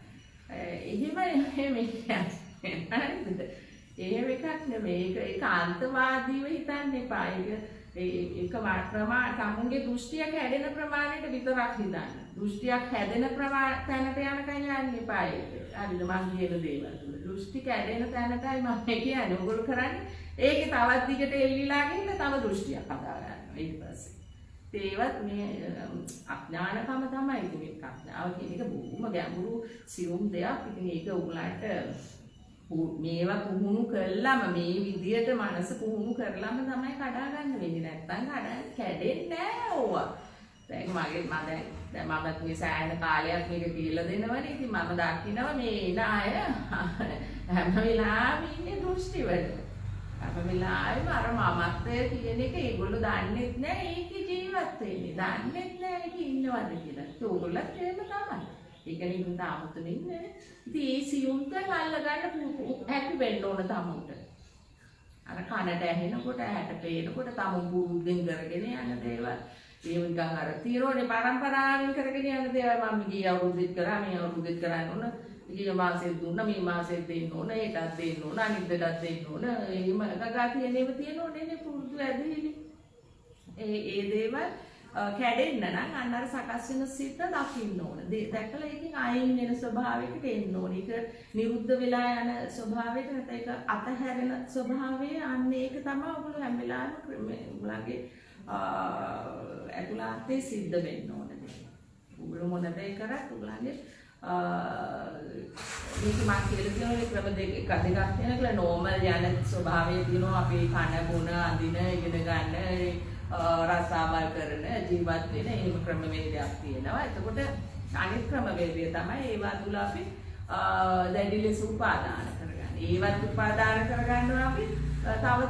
එහෙම කියන්නේ එහෙම එකක් නෙමෙයි ඒක අන්තවාදීව හිතන්න එපා ඒක තමුන්ගේ දෘෂ්ටියක් හැදෙන ප්‍රමාණයට විතරක් හිතන්න දෘෂ්ටියක් හැදෙන තැනට යනකම් යන්න එපා හරිද මං කියන දේවල් තුල දෘෂ්ටි කැඩෙන තැනටයි මම කියන්නේ ඔයගොල්ලෝ කරන්නේ ඒකේ තවත් දිගට එල්ලිලා ගිහින් තව දෘෂ්ටියක් හදා ගන්නවා ඊට පස්සේ ඒවත් මේ අඥානකම තමයි ඉතින් මේ අඥාව කියන එක බොහොම ගැඹුරු සියුම් දෙයක් ඉතින් ඒක උගලන්ට මේවා පුහුණු කළාම මේ විදියට මනස පුහුණු කරලාම තමයි කඩා ගන්න වෙන්නේ නැත්තම් කැඩෙන්නේ නැහැ ඕවා. දැන් මම මේ සෑහෙන කාලයක් මේක කියලා දෙනවනේ. ඉතින් මම දකින්නවා මේ එන අය හැම වෙලාවෙම ඉන්නේ දෘෂ්ටිවල. හැම වෙලාවෙම අර මමත්වය කියන එක ඒගොල්ලෝ දන්නේත් නැහැ. ඒකේ ජීවත් වෙන්නේ. දන්නේත් නැහැ ඒක ඉන්නවද කියලා. ඒගොල්ලත් එහෙම තමයි. ඒක නිකුත් ආමුතුන ඉන්නේ. ඉතින් ඒ සියුම්ත අල්ලගන්න හැකි වෙන්න ඕන තමුන්ට. අර කනට ඇහෙනකොට ඇහැට පේනකොට තමුන් පුරුද්දෙන් කරගෙන යන දේවල්. ඒ නිකන් අර තිරෝනේ පරම්පරාවෙන් කරගෙන යන දේවල් මම ගිය අවුරුද්දෙත් කරා මේ අවුරුද්දෙත් කරන්න ඕන. ගිය මාසෙත් දුන්නා මේ මාසෙත් දෙන්න ඕන ඒකත් දෙන්න ඕන අනිද්දාටත් දෙන්න ඕන. එහෙම ගගා තියෙනේව තියෙනෝනේ නේ පුරුදු ඇදහිලි. ඒ දේවල් කැඩෙන්න නම් අන්න අර සකස් වෙන සිත දකින්න ඕන. දැකලා ඒකෙන් අයින් වෙන ස්වභාවයකට එන්න ඕන. ඒක නිරුද්ධ වෙලා යන ස්වභාවයට නැත්නම් ඒක අතහැරෙන ස්වභාවය අන්න ඒක තමයි ඔයගොල්ලෝ හැම වෙලාවෙම උගලගේ ඇතුළතේ සිද්ධ වෙන්න ඕන. ඔයගොල්ලෝ මොන දේ කරත් උගලගේ මේක මම කියලා තියෙනවා ක්‍රම දෙකක් තියෙනවා කියලා නෝමල් යන ස්වභාවය තියෙනවා අපේ කන බොන අඳින ඉගෙන ගන්න රසාවල් කරන ජීවත් වෙන එහෙම ක්‍රමවේදයක් තියෙනවා. එතකොට අනිත් ක්‍රමවේදය තමයි ඒවා තුල අපි දැඩි ලෙස උපාදාන කරගන්න. ඒවත් උපාදාන කරගන්නවා අපි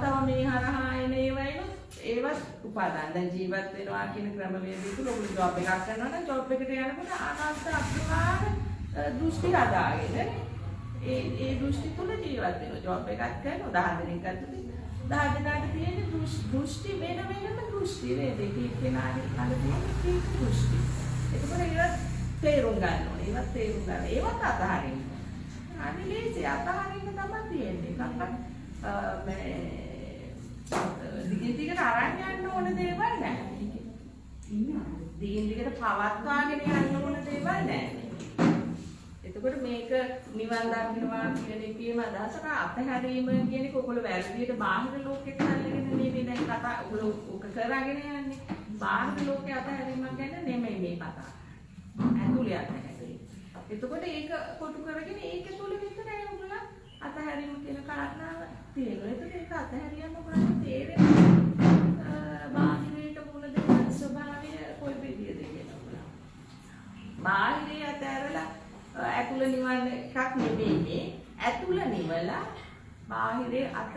තව මේ හරහා එන ඒවත් උපාදාන. දැන් ජීවත් වෙනවා කියන ක්‍රමවේදය තුල ඔයගොල්ලෝ ජොබ් එකක් කරනවා නම් ජොබ් එකට යනකොට අනන්ත අප්‍රමාණ දෘෂ්ටි හදාගෙන ඒ දෘෂ්ටි තුල ජීවත් වෙනවා. ජොබ් එකක් කරනවා 10 දිනක් ගත්තොත් බුද්ධාගමට තියෙන දෘෂ්ටි වෙනම දෘෂ්ටි වේදේ කීකනාගේ ළඟ තියෙන කීක දෘෂ්ටි. ඒකවල ඒවත් තේරුම් ගන්න ඕනේ. ඒවත් තේරුම් ගන්න. ඒවත් අතහරින්න. අනිලේසි අතහරින්න තමයි තියෙන්නේ. කක්ක මේ දිගට අරන් යන්න ඕන දේවල් නැහැ. දිගට පවත්වාගෙන යන්න ඕන දේවල් නැහැ. එතකොට මේක නිවන් දකින්නවා කියන එකේම අදහසක අතහැරීම කියන එක ඔයගොල්ලෝ වැරදියට බාහිර ලෝකෙට අල්ලගෙන නෙමෙයි දැන් කතා ඔයගොල්ලෝ ඔක කරගෙන යන්නේ. බාහිර ලෝකේ අතහැරීම ගැන නෙමෙයි මේ කතා. ඇතුළේ අතහැරීම. එතකොට ඒක කොටු කරගෙන ඒක තුල විතරයි ඔයගොල්ලෝ අතහැරීම කියන කාරණාව තියෙනවා. එතකොට ඒක අතහැරියම ඔයගොල්ලෝ තේරෙන්නේ බාහිරයට මුල දෙන ස්වභාවය කොයි විදිහද කියලා. බාහිරය අතහැරලා ඇතුළ නිවන්න එකක් නෙමෙයි. ඇතුළ නිවලා බාහිරේ අත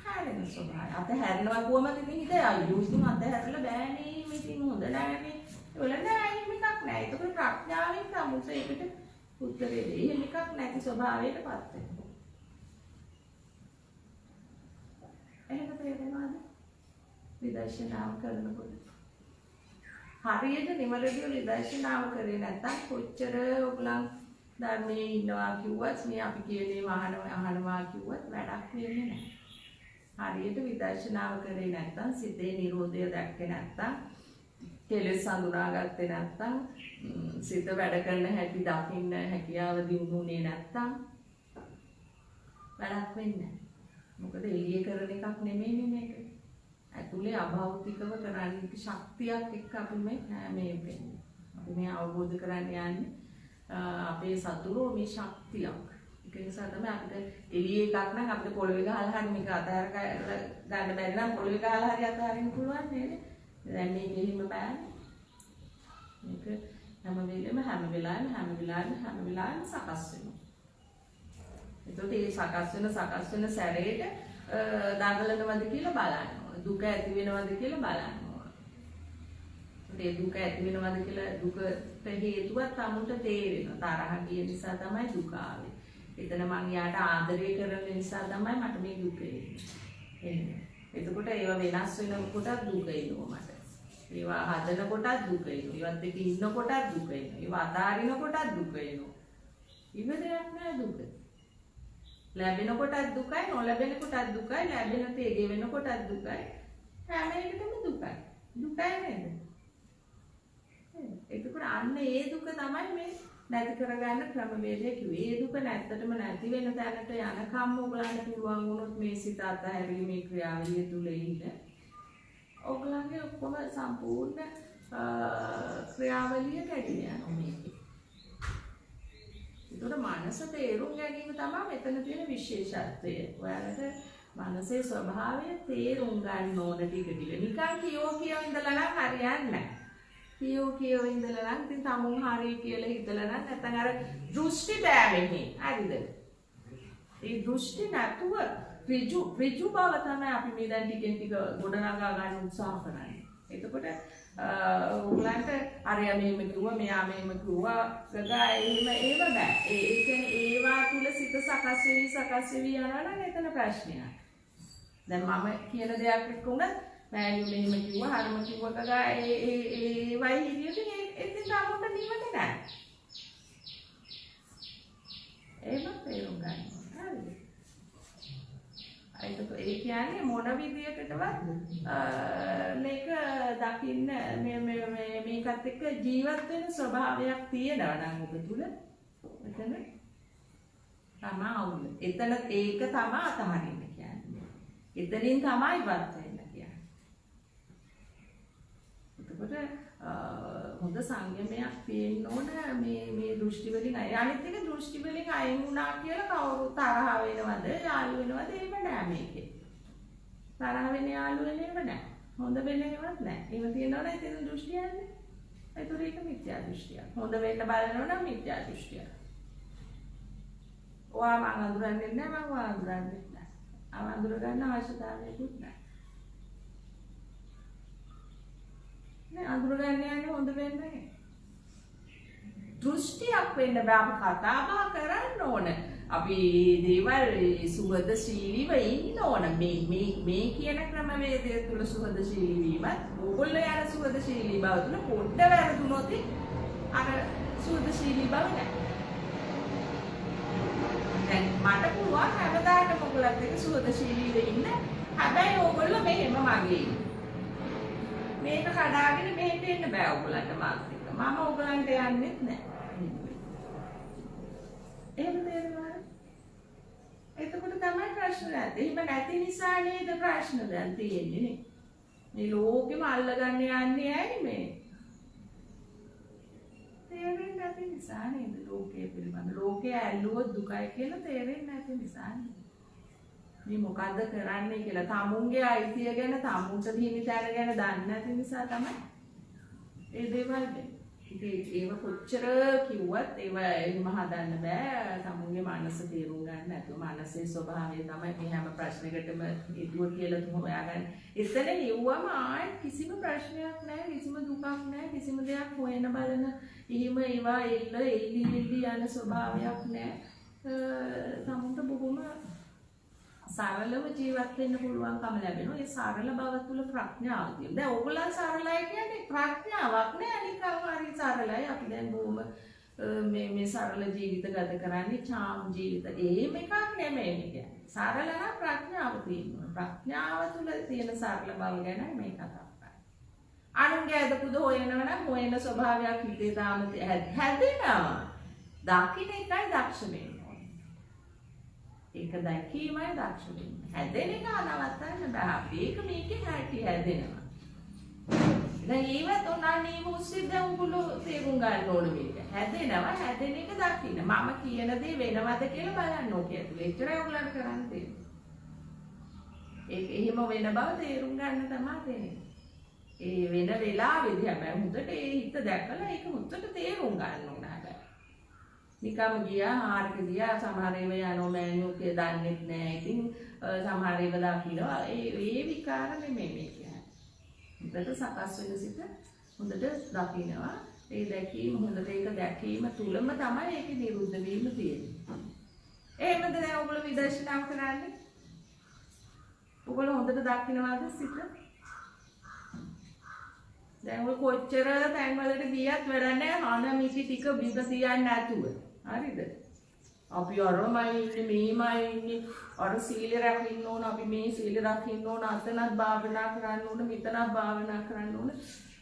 හැරෙන ස්වභාවය. අත හැරෙනවා කොහමද ඉතින් හිතේ අයුස්තුම අත හැරලා බෑනේ මේක හොඳ නෑනේ. ඒවල නෑ එහෙම එකක් නෑ. ඒක ප්‍රඥාවෙන් තමයි ඒකට උත්තරේ දෙන්නේ. එහෙම එකක් නැති ස්වභාවයකටපත් වෙනවා. එහෙම තේරෙනවද? විදර්ශනාව කරනකොට හරියට නිවැරදිව විදර්ශනාව කරේ නැත්නම් කොච්චර ඔයගලන් ධර්මයේ ඉන්නවා කිව්වත් මේ අපි කියන්නේ අහනවා කිව්වත් වැඩක් වෙන්නේ නැහැ. හරියට විදර්ශනාව කරේ නැත්නම් සිතේ නිරෝධය දැක්කේ නැත්නම් කෙලෙස් හඳුනාගත්තේ නැත්නම් සිත වැඩ කරන හැටි දකින්න හැකියාව දිනුනේ නැත්නම් වැඩක් වෙන්නේ නැහැ. මොකද එළිය කරන එකක් නෙමෙයිනේ මේක. ඇතුලේ අභෞතිකව කරන්නේ ශක්තියක් එක්ක අපි මේ වෙන්නේ. අපි මේ අවබෝධ කරගන්න යන්නේ අපේ සතුරෝ මේ ශක්තියක්. ඒක නිසා තමයි අපිට එළියේ එකක් නම් අපිට පොළවේ ගහලා හරි මේක අතහැර ගන්න බැරි නම් පොළවේ ගහලා හරි අතහරින්න පුළුවන් නේද? දැන් මේක එහෙම බෑනේ. මේක හැම වෙලාවෙම සකස් වෙනවා. ඒකට මේ සකස් වෙන සැරේට දඟලනවද කියලා බලන්න. දුක ඇති වෙනවද කියලා බලන්න ඕන. ඒ දුක ඇති වෙනවද කියලා දුකට හේතුවක් තමුන්ට තේරෙනවා. තරහ ගිය නිසා තමයි දුක ආවේ. එතන මං යාට ආදරය කරන නිසා තමයි මට මේ දුක එන්නේ. එතකොට ඒවා වෙනස් වෙනකොට දුක එනවා මට. ඒවා හදන කොටත් දුක එනවා. ඒවත් එක්ක ඉන්න කොටත් දුක එනවා. ඒවා අතාරින කොටත් දුක එනවා. ඉවරයක් නෑ දුක. ලැබෙන කොටත් දුකයි, නොලැබෙන කොටත් දුකයි, ලැබෙන තේ ගෙවෙන කොටත් දුකයි. හැම එකටම දුකයි. දුකයි නේද? ඒකෝර අන්න ඒ දුක තමයි මේ නැති කරගන්න ක්‍රමවේදය කිව්වේ. ඒ දුක නැත්තටම නැති වෙන තැනට යනකම් ඔයගලන්ට පුළුවන් වුණොත් මේ සිත අතහැරීමේ ක්‍රියාවලිය තුල ඉන්න. ඔයගලන්ගේ ඔක්කොම සම්පූර්ණ ක්‍රියාවලිය කැඩී යනවා මේකේ. ඒතකොට මනස තේරුම් ගැනීම තමයි මෙතන තියෙන විශේෂත්වය. ඔයාලට මනසේ ස්වභාවය තේරුම් ගන්න ඕන ටික. නිකන් කියෝ ඉඳලා නම් හරියන්නේ නැහැ. කියෝ ඉඳලා නම් ඉතින් තමුන් හරිය කියලා හිතලා නම් නැත්නම් අර දෘෂ්ටි බෑවෙන්නේ. හරිද? ඒ දෘෂ්ටි නැතුව ඍජු බව තමයි අපි මේ දැන් ටික ගොඩනගා ගන්න උත්සාහ කරන්නේ. එතකොට උගලන්ට අරයා මෙහෙම කිව්වා මෙයා මෙහෙම කිව්වා ගගා ඒව බෑ. ඒ කියන්නේ ඒවා තුල සිත සකස් වෙවි යනවා නම් එතන ප්‍රශ්නයක්. දැන් මම කියන දෙයක් එක්ක උනත් මෑණියෝ මෙහෙම කිව්වා හරම කිව්වා ගගා ඒ වයි හිරියදී එතින් තාමොට නිවන්නේ නැහැ. ඒක තේරුම් ගන්න. හරිද? ඒ කියන්නේ මොන විදියකටවත් මේක දකින්න මේකත් එක්ක ජීවත් වෙන ස්වභාවයක් තියෙනවා නම් ඔබ තුල එතන තමයි අවුල. එතන ඒක තමයි අතහරින්න කියන්නේ. එතනින් තමයි ඉවත් වෙන්න කියන්නේ. එතකොට හොඳ සංයමයක් තියෙන්න ඕන මේ දෘෂ්ටි වලින් අනිත් එක දෘෂ්ටි වලින් අයින් වුණා කියලා කවුරු තරහ වෙනවද යාළු වෙනවද එහෙම නෑ මේකේ. තරහ වෙන යාළු වෙනේම නෑ. හොඳ වෙන්නේවත් නෑ. ඒව තියෙනවනේ ඉතින් දෘෂ්ටි යන්නේ. ඒතර ඒක මිත්‍යා දෘෂ්ටියක්. හොඳ වෙන්න බලනවා නම් මිත්‍යා දෘෂ්ටියක්. ඔයා මං අඳුරන්නේ නෑ මං ඔයා අඳුරන්නේ නෑ. අඳුර ගන්න අවශ්‍යතාවයකුත් නෑ. අඳුර ගන්න යන්නේ හොඳ වෙන්නේ. දෘෂ්ටියක් වෙන්න බෑ අපි කතා බහ කරන්න ඕන. අපි දේවල් සුහදශීලීව ඉන්න ඕන. මේ කියන ක්‍රමවේදය තුළ සුහදශීලී වීමත් ඕගොල්ලෝ යන සුහදශීලී බව තුළ පොඩ්ඩ වැරදුනොත් අර සුහදශීලී බව නැහැ. දැන් මට පුළුවන් හැමදාටම ඔයගොල්ලත් එක්ක සුහදශීලීව ඉන්න. හැබැයි ඕගොල්ලෝ මෙහෙම මගේ මේක කඩාගෙන මෙහෙට එන්න බෑ ඔයගොල්ලන්ට මාත් එක්ක. මම ඔයගොල්ලන්ට යන්නෙත් නැහැ. එහෙම තේරෙනවද? එතකොට තමයි ප්‍රශ්න නැත්තේ. එහෙම නැති නිසා නේද ප්‍රශ්න දැන් තියෙන්නේ නේ. මේ ලෝකෙම අල්ලගන්න යන්නේ ඇයි මේ? තේරෙන්නේ නැති නිසා නේද ලෝකයේ පිළිබඳ. ලෝකයේ ඇල්ලුවොත් දුකයි කියලා තේරෙන්නේ නැති නිසා නේද? මේ මොකද්ද කරන්නේ කියලා තමුන්ගේ අයිතිය ගැන තමුන්ට දිනි තැන ගැන දන්නේ නැති නිසා තමයි ඒ දේවල් වෙන්නේ. ඒව කොච්චර කිව්වත් ඒව එහෙම හදන්න බෑ. තමුන්ගේ මනස තේරුම් ගන්න නැතුව මනසේ ස්වභාවය තමයි මේ හැම ප්‍රශ්නයකටම හේතුව කියලා තුම හොයාගන්න. එතන ඉව්වම ආයෙත් කිසිම ප්‍රශ්නයක් නැහැ, කිසිම දුකක් නැහැ, කිසිම දෙයක් හොයන බලන එහෙම ඒවා එල්ලි යන ස්වභාවයක් නැහැ. තමුන්ට බොහොම සරලව ජීවත් වෙන්න පුළුවන්කම ලැබෙනවා. ඒ සරල බව තුළ ප්‍රඥාව තියෙනවා. දැන් ඕගොල්ලන් සරලයි කියන්නේ ප්‍රඥාවක් නෑ. නිකන් හරි සරලයි. අපි දැන් බොහොම මේ සරල ජීවිත ගත කරන්නේ චාම් ජීවිත. එහෙම එකක් නෙමෙයි කියන්නේ. සරල නම් ප්‍රඥාව තියෙනවා. ප්‍රඥාව තුළ තියෙන සරල බව ගැන මේ කතා කරන්නේ. අනුන්ගේ අදකුද හොයනවා නම් හොයන ස්වභාවයක් හිතේ තාම හැදෙනවා. දකින්න එකයි දක්ෂ වෙන්නේ. ඒක දැකීමයි දක්ෂ වෙන්න. හැදෙන එක නවත්තන්න බෑ. අපි ඒක මේකේ හැටි හැදෙනවා. දැන් ඒවත් ඔන්නන්නේ මුස්සිද උගුළු තේරුම් ගන්න ඕන මේක. හැදෙනවා හැදෙන එක දකින්න. මම කියන දේ වෙනවද කියලා බලන්න ඕකේ. එච්චරයි උගලන්ට කරන්න තියෙන්නේ. ඒක එහෙම වෙන බව තේරුම් ගන්න තමයි තියෙන්නේ. ඒ වෙන වෙලාවෙදී හැබැයි හුදට ඒ හිත දැකලා ඒක හුදට තේරුම් ගන්න ඕන හැබැයි. නිකම් ගියා ආරක ගියා සමහර ඒවා යනෝ මෑනියෝ කියලා දන්නෙත් නෑ. ඉතින් සමහර ඒවා දකින්නවා ඒ විකාර නෙමෙයි මේ කියන්නේ. හොඳට සකස් වෙන සිත හොඳට දකින්නවා. ඒ දැකීම හොඳට ඒක දැකීම තුලම තමයි ඒකේ නිරුද්ධ වීම තියෙන්නේ. එහෙමද දැන් ඔයගොල්ලෝ විදර්ශනා කරන්නේ? ඔයගොල්ලෝ හොඳට දකින්නවාද සිත? දැන් ඔය කොච්චර තැන්වලට ගියත් වැඩක් නැහැ. හන මිටි ටික බිඳ තියන්නේ නැතුව. හරිද? අපි අරමයි ඉන්නේ මේමයි ඉන්නේ අර සීල රැකින්න ඕන අපි මේ සීල රැකින්න ඕන අතනත් භාවනා කරන්න ඕන මෙතනත් භාවනා කරන්න ඕන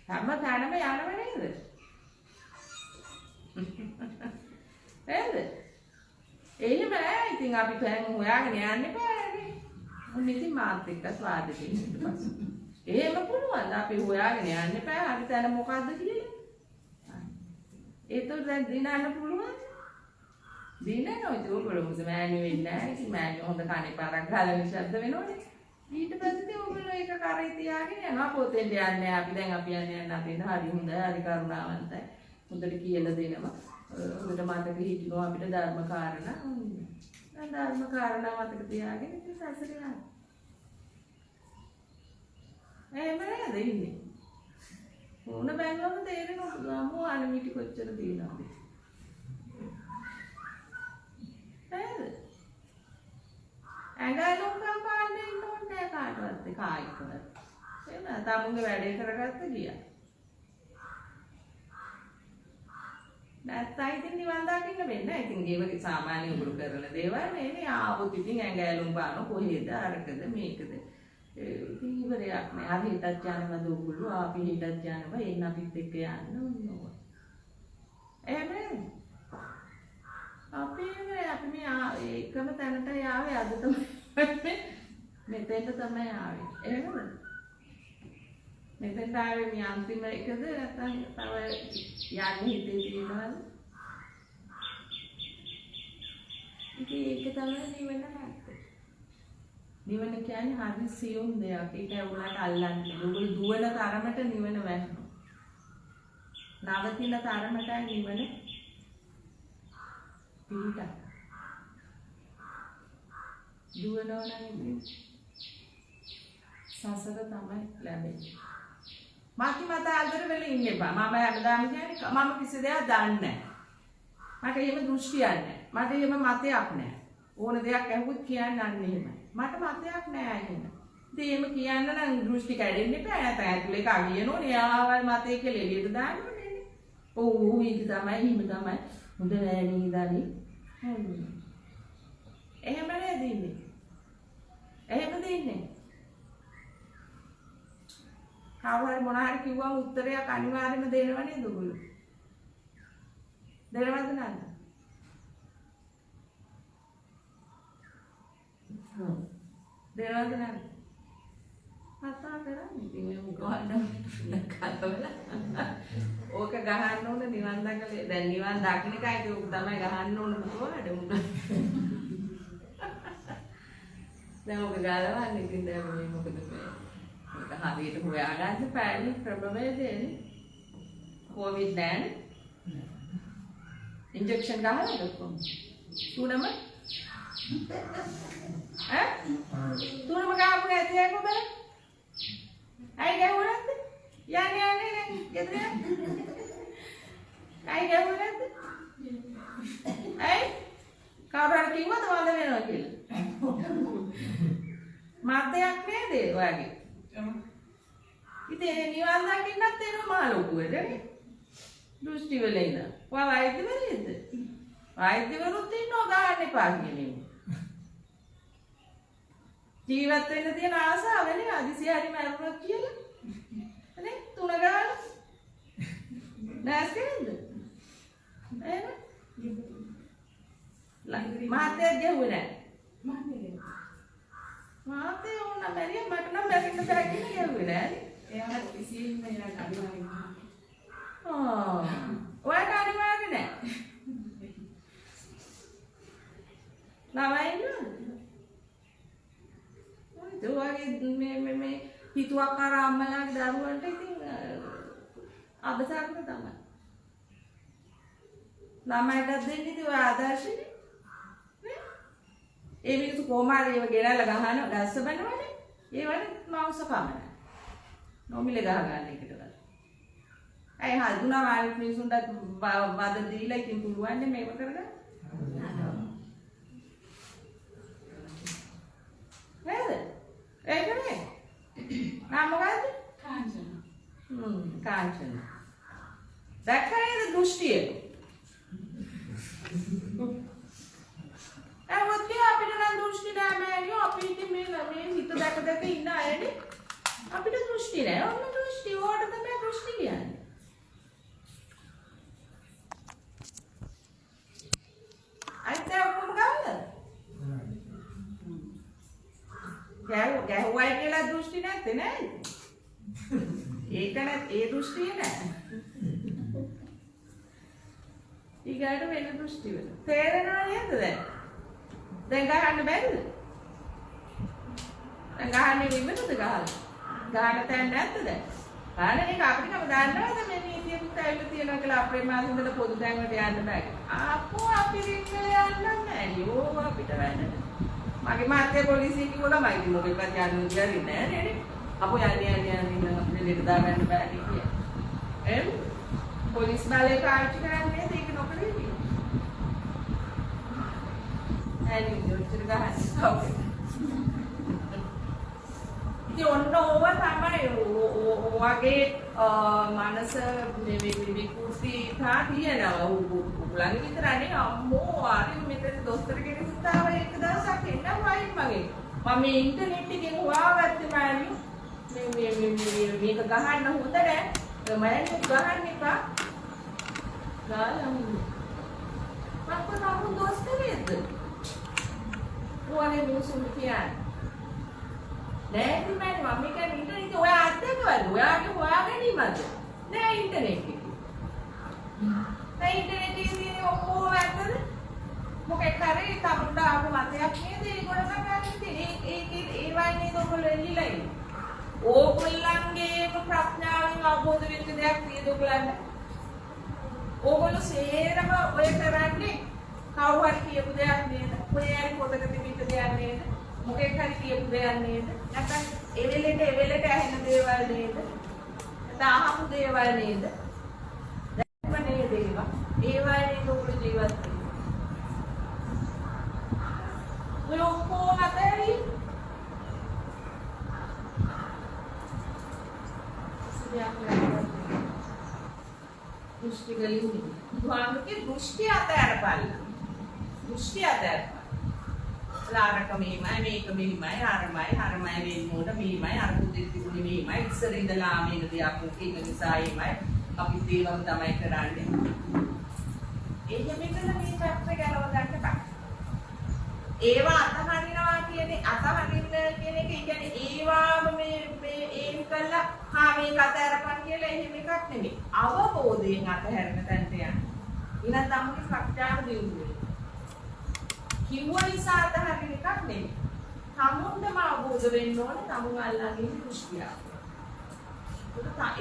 හැම තැනම යනව නේද? නේද? එහෙම නෑ. ඉතින් අපි දැන් හොයාගෙන යන්න බෑනේ. මොන ඉතින් මාත් එක්ක ස්වාද දෙන්න ඊට පස්සේ. එහෙම පුළුවන්. අපි හොයාගෙන යන්න බෑ. අපි තැන මොකද්ද කියලා. ඒතකොට දැන් දිනන්න පුළුවන්. දිනනවා. ඒක ඔයගොල්ලෝ මොකද මෑණියෝ වෙන්නේ නැහැ. ඉතින් මෑණියෝ හොඳ කණේ පාරක් ගාලා නිශ්ශබ්ද වෙනෝනේ. ඊට පස්සේ ඔයගොල්ලෝ ඒක කරේ තියාගෙන යනවා. පොතෙන් යන්නේ අපි දැන් අපි යන්න අපිට හරි හොඳයි. හරි කරුණාවන්තයි. හොඳට කියලා දෙනවා. හොඳට මතක හිටිනවා අපිට ධර්ම කාරණා. දැන් ධර්ම කාරණා මතක තියාගෙන ඉතින් සැසරේ යනවා. එහෙම නේද ඉන්නේ? මොන බැලුවම තේරෙනවද අම්මෝ අනිමිටි කොච්චර දිනනවද? නේද? ඇඟලුම් කම්පාන්නේ නෝන්නේ කාටවත් කායිකව. එහෙම තමුන්ගේ වැඩේ කරගත්ත ගියා. නැත්නම් ඉතින් නිවන් දකින්න වෙන්නේ නැහැ. ඉතින් ඒවගේ සාමාන්‍ය උගුරු කරන දේවල් නෙමෙයි. ආවොත් ඉතින් ඇඟලුම් බලන කොහෙද අරකද මේකද? ඉතින් ඉවරයක් නෑ. අපි හිතත් යනවා දුගුළු අපි හිතත් යනවා එන්න අපිත් එක්ක යන්න ඕන. එහෙම අපි මේ එකම තැනට ආවේ අද තමයි මෙතෙන්ට තමයි ආවේ. එහෙමද? මෙතෙන්ට ආවේ මේ අන්තිම එකද නැත්නම් තව යන්නේ හිතේ තියෙනවද? ඉතින් ඒක තමයි නිවන නැත්te. නිවන කියන්නේ හරි සියුම් දෙයක්. ඒක උනාට අල්ලන්නේ. ඔයගොල්ලෝ දුවන තරමට නිවන වැහෙනවා. නවතින තරමටයි නිවන පිටා. දුවනවා නම් සසර තමයි ලැබෙන්නේ. මාති මත අල්ලර වෙල ඉන්න එපා. මම හැමදාම කියන්නේ මම කිසි දෙයක් දන්නේ නැහැ. මට එහෙම දෘෂ්ටියක් නැහැ. මට එහෙම මතයක් නැහැ. ඕන දෙයක් ඇහුවොත් කියන්න අන්න එහෙමයි. මට මතයක් නැහැ එහෙම. ඉතින් එහෙම කියන්න නම් දෘෂ්ටි කැඩෙන්න එපා. නැත්නම් ඇතුලේ කවියනෝනේ. යාවල් මතේ කියලා එළියට දාන්න ඕනේ. ඔව් ඒක තමයි හිම තමයි. හොඳ නෑ නේදනි. එහෙම නෑ දෙන්නේ. එහෙම දෙන්නේ. කවුරු මොන හරි කිව්වම උත්තරයක් අනිවාර්යයෙන්ම දෙනව නේද ඔයගොල්ලෝ? දෙනවද නැද්ද? දෙනවද නැද්ද? කතා කරන්නේ ඉතින් මේ මොකවද කතාවල ඕක ගහන්න ඕන නිවන් දකලා දැන් නිවන් දකින්න එකයි ඒක තමයි ගහන්න ඕන මොකවද උඹ දැන් ඔක ගාලවන්නේ ඉතින් දැන් මේ මොකද මේ මේක හරියට හොයාගන්න පැරණි ක්‍රමවේදයනේ කොවිඩ් දැන් ඉන්ජෙක්ෂන් ගහලා කොහොමද තුනම තුනම ගාපු නැති ඒක බලන්න आई क्या हो रहा था यार यार नहीं किधर आई क्या हो रहा था आई काबर की मत वाले में वकील मारते आँख नहीं दे वागे इतने निवास आके ना तेरे मालो हुए रे दूसरी वाले ना वो आई थी वो रुती नो गाने पागी नहीं ජීවත් වෙන්න තියෙන ආසාවනේ අදිසිය හරි මරුණක් කියලා නේ තුන ගාන නැස්කෙන්ද එහෙම මාතේ ගෙවුවේ නැහැ මාතේ ඕන මැරිය මට නම් මැරෙන්න බෑ කියලා ගෙවුවේ නැහැ එයාම කිසිම එයාට අනිවාර්ය ඔයාට අනිවාර්ය නැහැ ළමයි तो आगे में हितुआकार अम्मलाගේ දරුවන්ට ඉතින් අබසාරක තමයි. ළමයිට දෙන්නේ ඉතින් ඔය ආදර්ශනේ. නේ? ඒ මිනිස්සු කොමාරේ ඒව ගෙනල්ලා ගහන ගස්ස බනවනේ. ඒ වගේ මාංශ කමන. නොමිලේ ගහ ගන්න එකටවත්. ඇයි හදුනා වාල් මිනිසුන්ට වද දීලා ඉතින් පුළුවන් නේ මේව කරගන්න. නේද? ඒක නේ. නම මොකද්ද? කාංචන. කාංචන. දැක්කනේද දෘෂ්ටිය? ඒවත් අපිට නම් දෘෂ්ටි නෑ මෑණියෝ අපි ඉතින් මේ හිත දැක දැක ඉන්න අයනේ. අපිට දෘෂ්ටි නෑ. ඔන්න දෘෂ්ටි ඕකට තමයි දෘෂ්ටි කියන්නේ. අයිතේ ඔක්කොම ගාවද? ගැහුවයි කියලා දෘෂ්ටි නැත්තේ නේද? ඒක නැත් ඒ දෘෂ්ටිය නෑ. ඊගාට වෙන දෘෂ්ටි වල. තේරෙනව නේද දැන්? දැන් ගහන්න බැරිද? දැන් ගහන්නේ ඉන්නද ගහලා? ගහන්න තැන් නැද්ද දැන්? ගහන්න එක අපිට කම දන්නවද මේ නීතිය පුත් ඇවිල්ලා තියෙනවා කියලා අපේ මාසින්දල පොදු තැන් වලට යන්න බෑ. ආපෝ අපි රිංගල යන්න නෑ. යෝ අපිට වැඩ. මගේ මාත්‍ය පොලිසිය කිව්වා මයිද මොකෙක්වත් යන්න දෙයක් නෑ නේද? අපෝ යන්නේ අපිට ලෙඩ දාගන්න බෑ කියලා. එම් පොලිස් බලේ පාවිච්චි කරන්නේ ඒක නොකරේ ඉතින්. ඇයි දොස්තර ගහන්නේ? ඔව්. ඉතින් ඔන්න ඕව තමයි ඔයගේ මනස මේ විකෘති තා තියෙනවා. උගලන් විතරනේ අම්මෝ ආරි මෙතන දොස්තර කෙනෙකුට ආව එක දවසක් එන්න වයින් මගේ. මම මේ ඉන්ටර්නෙට් එකෙන් හොයාගත්තේ මෑණියෝ. මේක ගහන්න හොඳ නෑ. මෑණියෝ ගහන්න එපා. ගාලම්. මම කොහොමද දොස්තරේද? ඔයාගේ මිනිස්සුන්ට කියන්නේ. නෑ ඉතින් මම කියන්නේ ඉන්ටර්නෙට් ඔයා අත්දැකවලු. ඔයාගේ හොයාගැනීමද? නෑ ඉන්ටර්නෙට් එකේ. නෑ ඉන්ටර්නෙට් එකේ තියෙන ඔක්කොම ඇත්තද? මොකෙක් හරි තමුන්ට ආපු මතයක් නේද? ඒගොල්ලෝ ගන්නේ ඒකේ ඒ වගේ නේද ඔයගොල්ලෝ එල්ලිලා ඉන්නේ. ඕගොල්ලන්ගේ ප්‍රඥාවෙන් අවබෝධ වෙච්ච දෙයක් නේද ඔයගොල්ලන්ට? ඕගොල්ලෝ සේරම ඔය කරන්නේ කවුරු හරි කියපු දෙයක් නේද? ඔය හරි පොතක තිබිච්ච දෙයක් නේද? මොකෙක් හරි කියපු දෙයක් නේද? නැත්නම් එවෙලෙට ඇහෙන දේවල් නේද? නැත්නම් අහපු දේවල් නේද? දැක්ම නේද ඒවා? ඒවා නේද ඔයගොල්ලෝ ජීවත් වෙන්නේ? दृष्टि गली की दृष्टि आता है दृष्टि आता है लारक मेमय मेक मेमय हरमय हरमय वेमोड मेमय अरकुदिति कुलि मेमय ඉස්සරින්දලා මේක දෙයක් ඕකේ ඒක නිසායිමයි අපි තේවම තමයි කරන්නේ එය මෙතන මේ පැත්තට ගලව ගන්න බෑ ඒවා අතහරිනවා කියන්නේ අතහරින්න කියන එක කියන්නේ ඒවාම මේ ඒම් කළා හා මේක අතහැරපන් කියලා එහෙම එකක් නෙමෙයි අවබෝධයෙන් අතහැරන තැනට යන්න ඊළඟ තමයි ප්‍රඥාව දියුනේ කිව්ව නිසා අතහරින එකක් නෙමෙයි තමුන්ටම අවබෝධ වෙන්න ඕන තමුන් අල්ලාගෙන දෘෂ්ටිය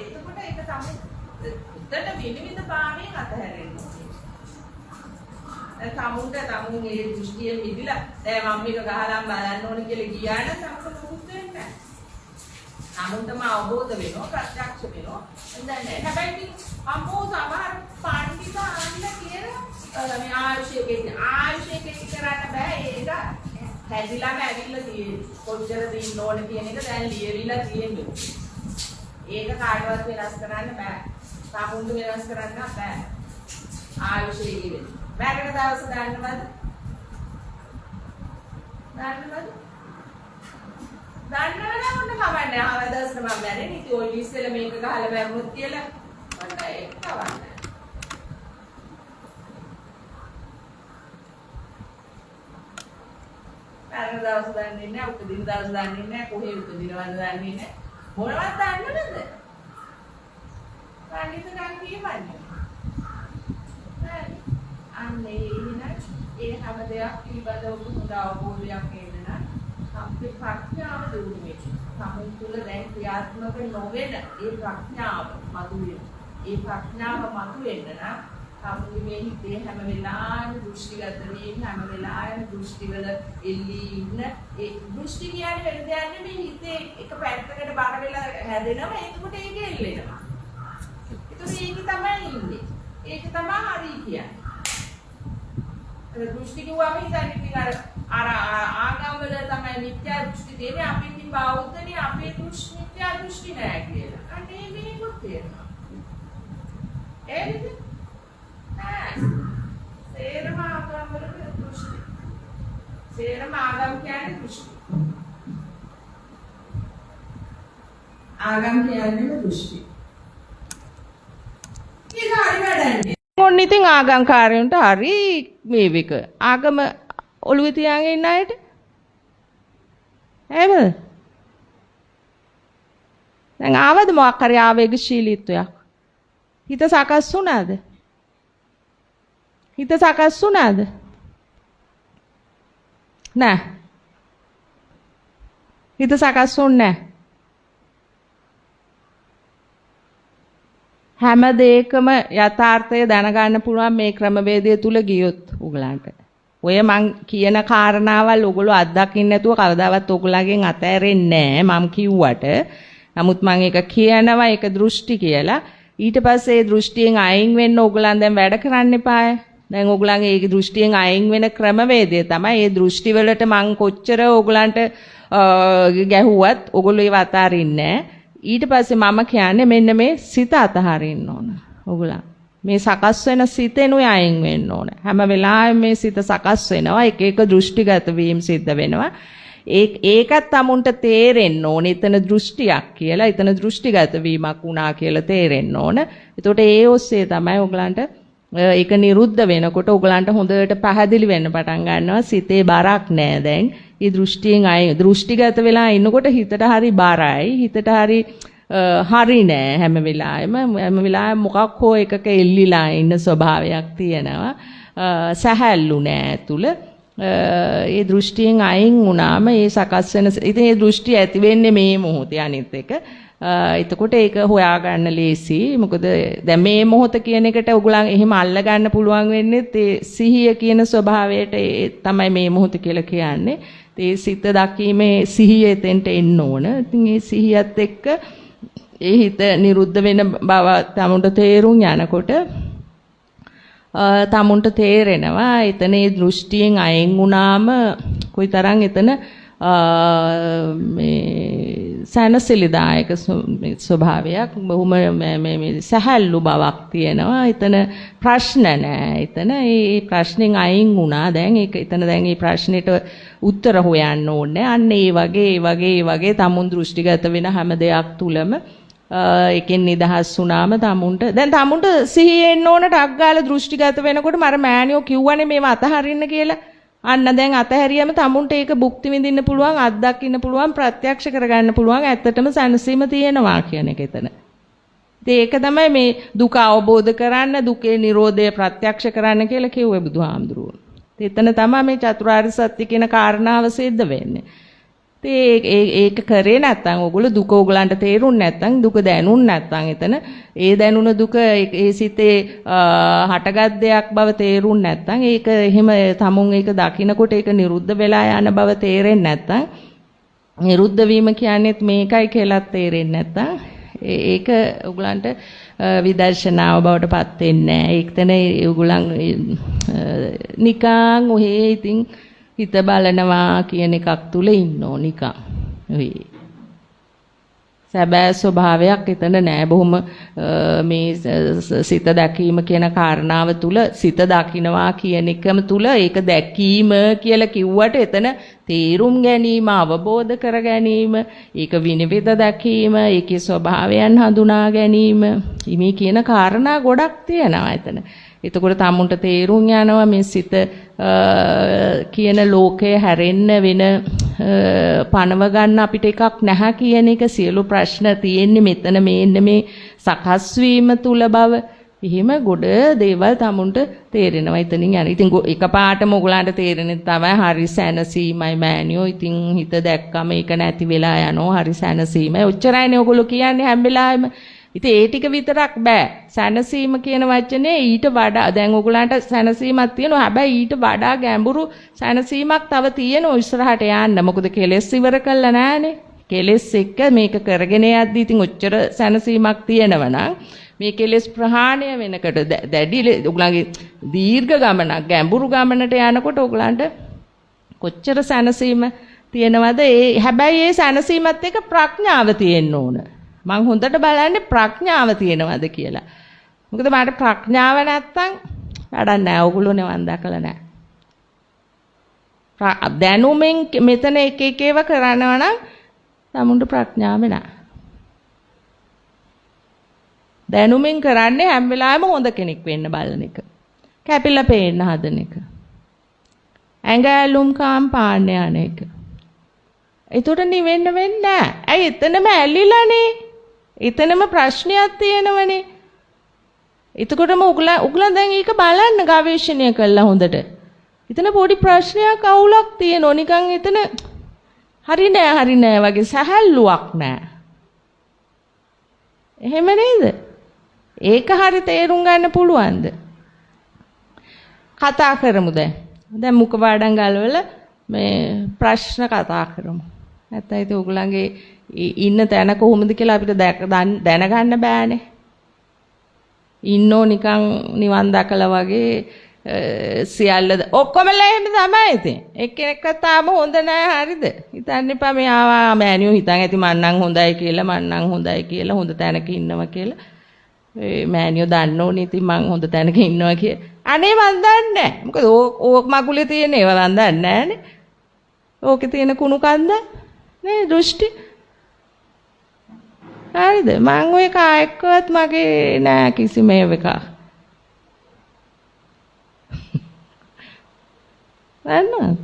එතකොට ඒක තමයි උත්තර විනිවිද භාවයෙන් අතහැරෙන්න ඕනේ තමුන්ට තමුන් මේ දෘෂ්ටිය මිදිලා දැන් මම මේක ගහලා බලන්න ඕන කියලා ගියා නම් තමුන්ට මොකුත් වෙන්නේ නැහැ තමුන්ටම අවබෝධ වෙනවා ප්‍රත්‍යක්ෂ වෙනවා දැන් හැබැයි අම්මෝ සමහර පඬිත අන්න කියන මේ ආයුෂයේ කරන්න බෑ ඒක හැදිලාම ඇවිල්ලා තියෙන්නේ කොච්චර දින්න ඕන කියන එක දැන් ලියවිලා තියෙන්නේ ඒක කාටවත් වෙනස් කරන්න බෑ තමුන්ට වෙනස් කරන්න බෑ ආයුෂයේ ඉන්නේ වැරකට දවස් දාන්නවද? දන්නවනම් ඔන්න කවන්නේ. ආව දවස් මම බැරේ නිති ඔය ඉස්සෙල්ලා මේක ගහලා බැරුණොත් කියලා. ඔන්න ඒක කවන්නේ. වැරකට දවස් දන්නේ නැහැ, උපදින දවස් දන්නේ නැහැ, කොහේ උපදිනවද දන්නේ නැහැ. මොනවද දන්නවද? පඬිතුකම් කියවන්නේ. අන්නේ ඒ හැම දෙයක් පිළිබඳව හොඳ අවබෝධයක් එන්න නම් අපේ ප්‍රඥාව දියුණු වෙන්න. සමුන් තුළ දැන් ක්‍රියාත්මක නොවන ඒ ප්‍රඥාව මතුවෙන්න. ඒ ප්‍රඥාව මතුවෙන්න නම් සමුගේ මේ හිතේ හැම වෙලාවෙම දෘෂ්ටිගත වීම හැම වෙලාවෙම දෘෂ්ටිවල එල්ලී ඉන්න ඒ දෘෂ්ටි කියන්නේ වෙන දෙයක් නෙමෙයි හිතේ එක පැත්තකට බර වෙලා හැදෙනවා එතකොට ඒක එල්ලෙනවා. ඒක තමයි ඉන්නේ. ඒක තමයි හරි කියන්නේ. दृष्टि किंवा आगम තමයි මිත්‍යා දෘෂ්ටි දෙන්නේ අපි ඉතින් බෞද්ධනේ අපේ දෘෂ්ටි මිත්‍යා දෘෂ්ටි නෑ කියලා. අනේ මේකුත් තියෙනවා. ඒකද? නෑ. සේරම ආගම් වල දෘෂ්ටි. සේරම ආගම් කියන්නේ දෘෂ්ටි. ආගම් කියන්නේ දෘෂ්ටි. ඒක හරි වැඩන්නේ. ඔන්න ඉතින් ආගම්කාරයන්ට හරි මේක ආගම ඔළුවේ තියාගෙන ඉන්න අයට එහෙමද දැන් ආවද මොකක් හරි ආවේගශීලීත්වයක් හිත සකස් වුණාද නෑ හිත සකස් වුණේ නෑ හැම දෙයකම යථාර්ථය දැනගන්න පුළුවන් මේ ක්‍රමවේදය තුල ගියොත් උගලන්ට. ඔය මං කියන කාරණාවල් ඔයගොල්ලෝ අත්දකින්න නැතුව කවදාවත් ඔයගොල්ලන්ගෙන් අතෑරෙන්නේ නැහැ මම කිව්වට. නමුත් මං ඒක කියනවා ඒක දෘෂ්ටි කියලා. ඊට පස්සේ ඒ දෘෂ්ටියෙන් අයින් වෙන්න ඔයගොල්ලන් දැන් වැඩ කරන්න එපාය. දැන් ඔයගොල්ලන්ගේ ඒ දෘෂ්ටියෙන් අයින් වෙන ක්‍රමවේදය තමයි මේ දෘෂ්ටි වලට මං කොච්චර ඔයගොල්ලන්ට ගැහුවත් ඔයගොල්ලෝ ඒව අතාරින්නේ නැහැ. ඊට පස්සේ මම කියන්නේ මෙන්න මේ සිත අතහරින්න ඕන. ඔයගොල්ලන් මේ සකස් වෙන සිතෙනුයි අයින් වෙන්න ඕන. හැම වෙලාවෙම මේ සිත සකස් වෙනවා. එක එක දෘෂ්ටිගත වීම සිද්ධ වෙනවා. ඒකත් තමුන්ට තේරෙන්න ඕන. එතන දෘෂ්ටියක් කියලා, එතන දෘෂ්ටිගත වීමක් වුණා කියලා තේරෙන්න ඕන. එතකොට ඒ ඔස්සේ තමයි ඔයගලන්ට ඒක නිරුද්ධ වෙනකොට ඔයගලන්ට හොඳට පැහැදිලි වෙන්න පටන් ගන්නවා. සිතේ බරක් නෑ දැන්. ඒ දෘෂ්ටියෙන් අය දෘෂ්ටිගත වෙලා ඉන්නකොට හිතට හරි බරයි හිතට හරි නෑ හැම වෙලාවෙම මොකක් හෝ එකක එල්ලිලා ඉන්න ස්වභාවයක් තියෙනවා සැහැල්ලු නෑ ඇතුළ ඒ දෘෂ්ටියෙන් අයින් වුණාම ඒ සකස් වෙන ඉතින් ඒ දෘෂ්ටි ඇති වෙන්නේ මේ මොහොතේ අනිත් එක එතකොට ඒක හොයාගන්න ලේසි මොකද දැන් මේ මොහොත කියන එකට ඔයගොල්ලන් එහෙම අල්ල ගන්න පුළුවන් වෙන්නේ ඒ සිහිය කියන ස්වභාවයට තමයි මේ මොහොත කියලා කියන්නේ ඒ සිත දකීමේ සිහිය එතෙන්ට එන්න ඕන. ඉතින් ඒ සිහියත් එක්ක ඒ හිත නිරුද්ධ වෙන බව තමුන්ට තේරුම් යනකොට තමුන්ට තේරෙනවා එතන ඒ දෘෂ්ටියෙන් අයින් වුණාම කොයිතරම් එතන මේ සැනසිලිදායක ස්වභාවයක් බොහොම මේ සැහැල්ලු බවක් තියෙනවා. එතන ප්‍රශ්න නැහැ. එතන ඒ ප්‍රශ්نين අයින් වුණා. දැන් ඒක එතන දැන් මේ ප්‍රශ්නෙට උත්තර හොයන්න ඕනේ. අන්න ඒ වගේ තමුන් දෘෂ්ටිගත වෙන හැම දෙයක් තුලම එකෙන් නිදහස් වුණාම තමුන්ට සිහිය එන්න ඕන ටක් ගාලා දෘෂ්ටිගත වෙනකොට මර මෑනියෝ කිව්වනේ මේව අතහරින්න කියලා. අන්න දැන් අතහැරියම තමුන්ට ඒක භුක්ති විඳින්න පුළුවන්, අත්දකින්න පුළුවන්, ප්‍රත්‍යක්ෂ කරගන්න පුළුවන්. ඇත්තටම සැනසීම තියෙනවා කියන එක එතන. ඒක තමයි මේ දුක අවබෝධ කරන්න, දුකේ නිරෝධය ප්‍රත්‍යක්ෂ කරන්න කියලා කිව්වේ බුදුහාමුදුරුවෝ. එතන තමයි මේ චතුරාර්ය සත්‍ය කියන කාරණාව සිද්ධ වෙන්නේ. ඒක කරේ නැත්නම් ඕගොල්ලෝ දුක ඕගලන්ට තේරුන්නේ නැත්නම් දුක දැනුන්නේ නැත්නම් එතන ඒ දැනුණ දුක ඒ සිතේ හටගත් දෙයක් බව තේරුන්නේ නැත්නම් ඒක එහෙම තමුන් ඒක දකින්නකොට ඒක නිරුද්ධ වෙලා යන බව තේරෙන්නේ නැත්නම් නිරුද්ධ වීම කියන්නේත් මේකයි කියලා තේරෙන්නේ නැත්නම් ඒක ඕගලන්ට විදර්ශනාව බවට පත් වෙන්නේ නැහැ. ඒකතන ඕගලන් නිකන් ඔහේ ඉතින් හිත බලනවා කියන එකක් තුල ඉන්නෝ නිකන්. ඔය සැබෑ ස්වභාවයක් එතන නෑ. බොහොම මේ සිත දැකීම කියන කාරණාව තුල සිත දකින්නවා කියන එකම තුල ඒක දැකීම කියලා කිව්වට එතන තේරුම් ගැනීම, අවබෝධ කර ගැනීම, ඒක විනිවිද දැකීම, ඒකේ ස්වභාවයන් හඳුනා ගැනීම, මේ කියන කාරණා ගොඩක් තියෙනවා එතන. එතකොට තමුන්ට තේරුම් යනවා මේ සිත කියන ලෝකය හැරෙන්න වෙන පණව ගන්න අපිට එකක් නැහැ කියන එක. සියලු ප්‍රශ්න තියෙන්නේ මෙතන මේ සකස් වීම තුල බව. එහෙම ගොඩ දේවල් තමුන්ට තේරෙනවා එතනින් යන. ඉතින් එකපාරටම ඔයගලන්ට තේරෙන්නේ තමයි හරි සැනසීමයි මෑනියෝ. ඉතින් හිත දැක්කම ඒක නැති වෙලා යනවා. හරි සැනසීමයි. ඔච්චරයිනේ ඔයගොල්ලෝ කියන්නේ හැම වෙලාවෙම. ඉතින් ඒ ටික විතරක් බෑ. සැනසීම කියන වචනේ ඊට වඩා දැන් ඔයගලන්ට සැනසීමක් තියෙනවා. හැබැයි ඊට වඩා ගැඹුරු සැනසීමක් තව තියෙනවා ඉස්සරහට යන්න. මොකද කෙලෙස් ඉවර කළා නෑනේ. කෙලෙස් එක්ක මේක කරගෙන යද්දි ඉතින් ඔච්චර සැනසීමක් තියෙනවනම් මේ කෙලෙස් ප්‍රහාණය වෙනකොට දැඩි ඔයගලන්ගේ දීර්ඝ ගමනක් ගැඹුරු ගමනට යනකොට ඔයගලන්ට කොච්චර සැනසීම තියෙනවද? හැබැයි ඒ සැනසීමත් එක්ක ප්‍රඥාව තියෙන්න ඕන. මං හොඳට බලන්නේ ප්‍රඥාව තියෙනවද කියලා. මොකද මට ප්‍රඥාව නැත්තම් වැඩක් නැහැ. ඕගොල්ලෝ නිවන් දැකලා නැහැ. දැනුමින් මෙතන එක ඒවා කරනවා නම් තමුන්ට ප්‍රඥාව නැහැ. දැනුමින් කරන්නේ හැම වෙලාවෙම හොඳ කෙනෙක් වෙන්න බලන එක. කැපිලා පේන්න හදන එක. ඇඟැලුම් කාම් පාන්න යන එක. ඒතොට නිවෙන්න වෙන්නේ නැහැ. ඇයි එතනම ඇලිලානේ. එතනම ප්‍රශ්නයක් තියෙනවනේ. එතකොටම උගලන් දැන් ඒක බලන්න ගවේෂණය කළා හොඳට. එතන පොඩි ප්‍රශ්නයක් අවුලක් තියෙනවා. නිකන් එතන හරි නෑ වගේ සැහැල්ලුවක් නෑ. එහෙම නේද? ඒක හරි තේරුම් ගන්න පුළුවන්ද? කතා කරමු දැන්. දැන් මුඛපාඩම් ගලවලා මේ ප්‍රශ්න කතා කරමු. නැත්නම් ඒක උගලන්ගේ ඉන්න තැන කොහොමද කියලා අපිට දැනගන්න බෑනේ. ඉන්නෝ නිකන් නිවන් දැකලා වගේ සියල්ල ඔක්කොම ලැහෙන්න තමයි ඉතින්. එක්කෙනෙක්වත් තාම හොඳ නැහැ හරිද? හිතන්න එපා මේ ආවා මෑනියෝ හිතන් ඇති මන්නම් හොඳයි කියලා හොඳ තැනක ඉන්නවා කියලා. ඒ මෑනියෝ දන්නෝනේ ඉතින් මං හොඳ තැනක ඉන්නවා කියලා. අනේ මන් දන්නේ නැහැ. මොකද ඕක මගුලේ තියෙන ඒවා මන් දන්නේ නැහනේ. ඕකේ තියෙන කුණු කන්ද නේ දෘෂ්ටි. හරිද? මං ඔය කායකවත් මගේ නෑ කිසිම එකක්. නේද?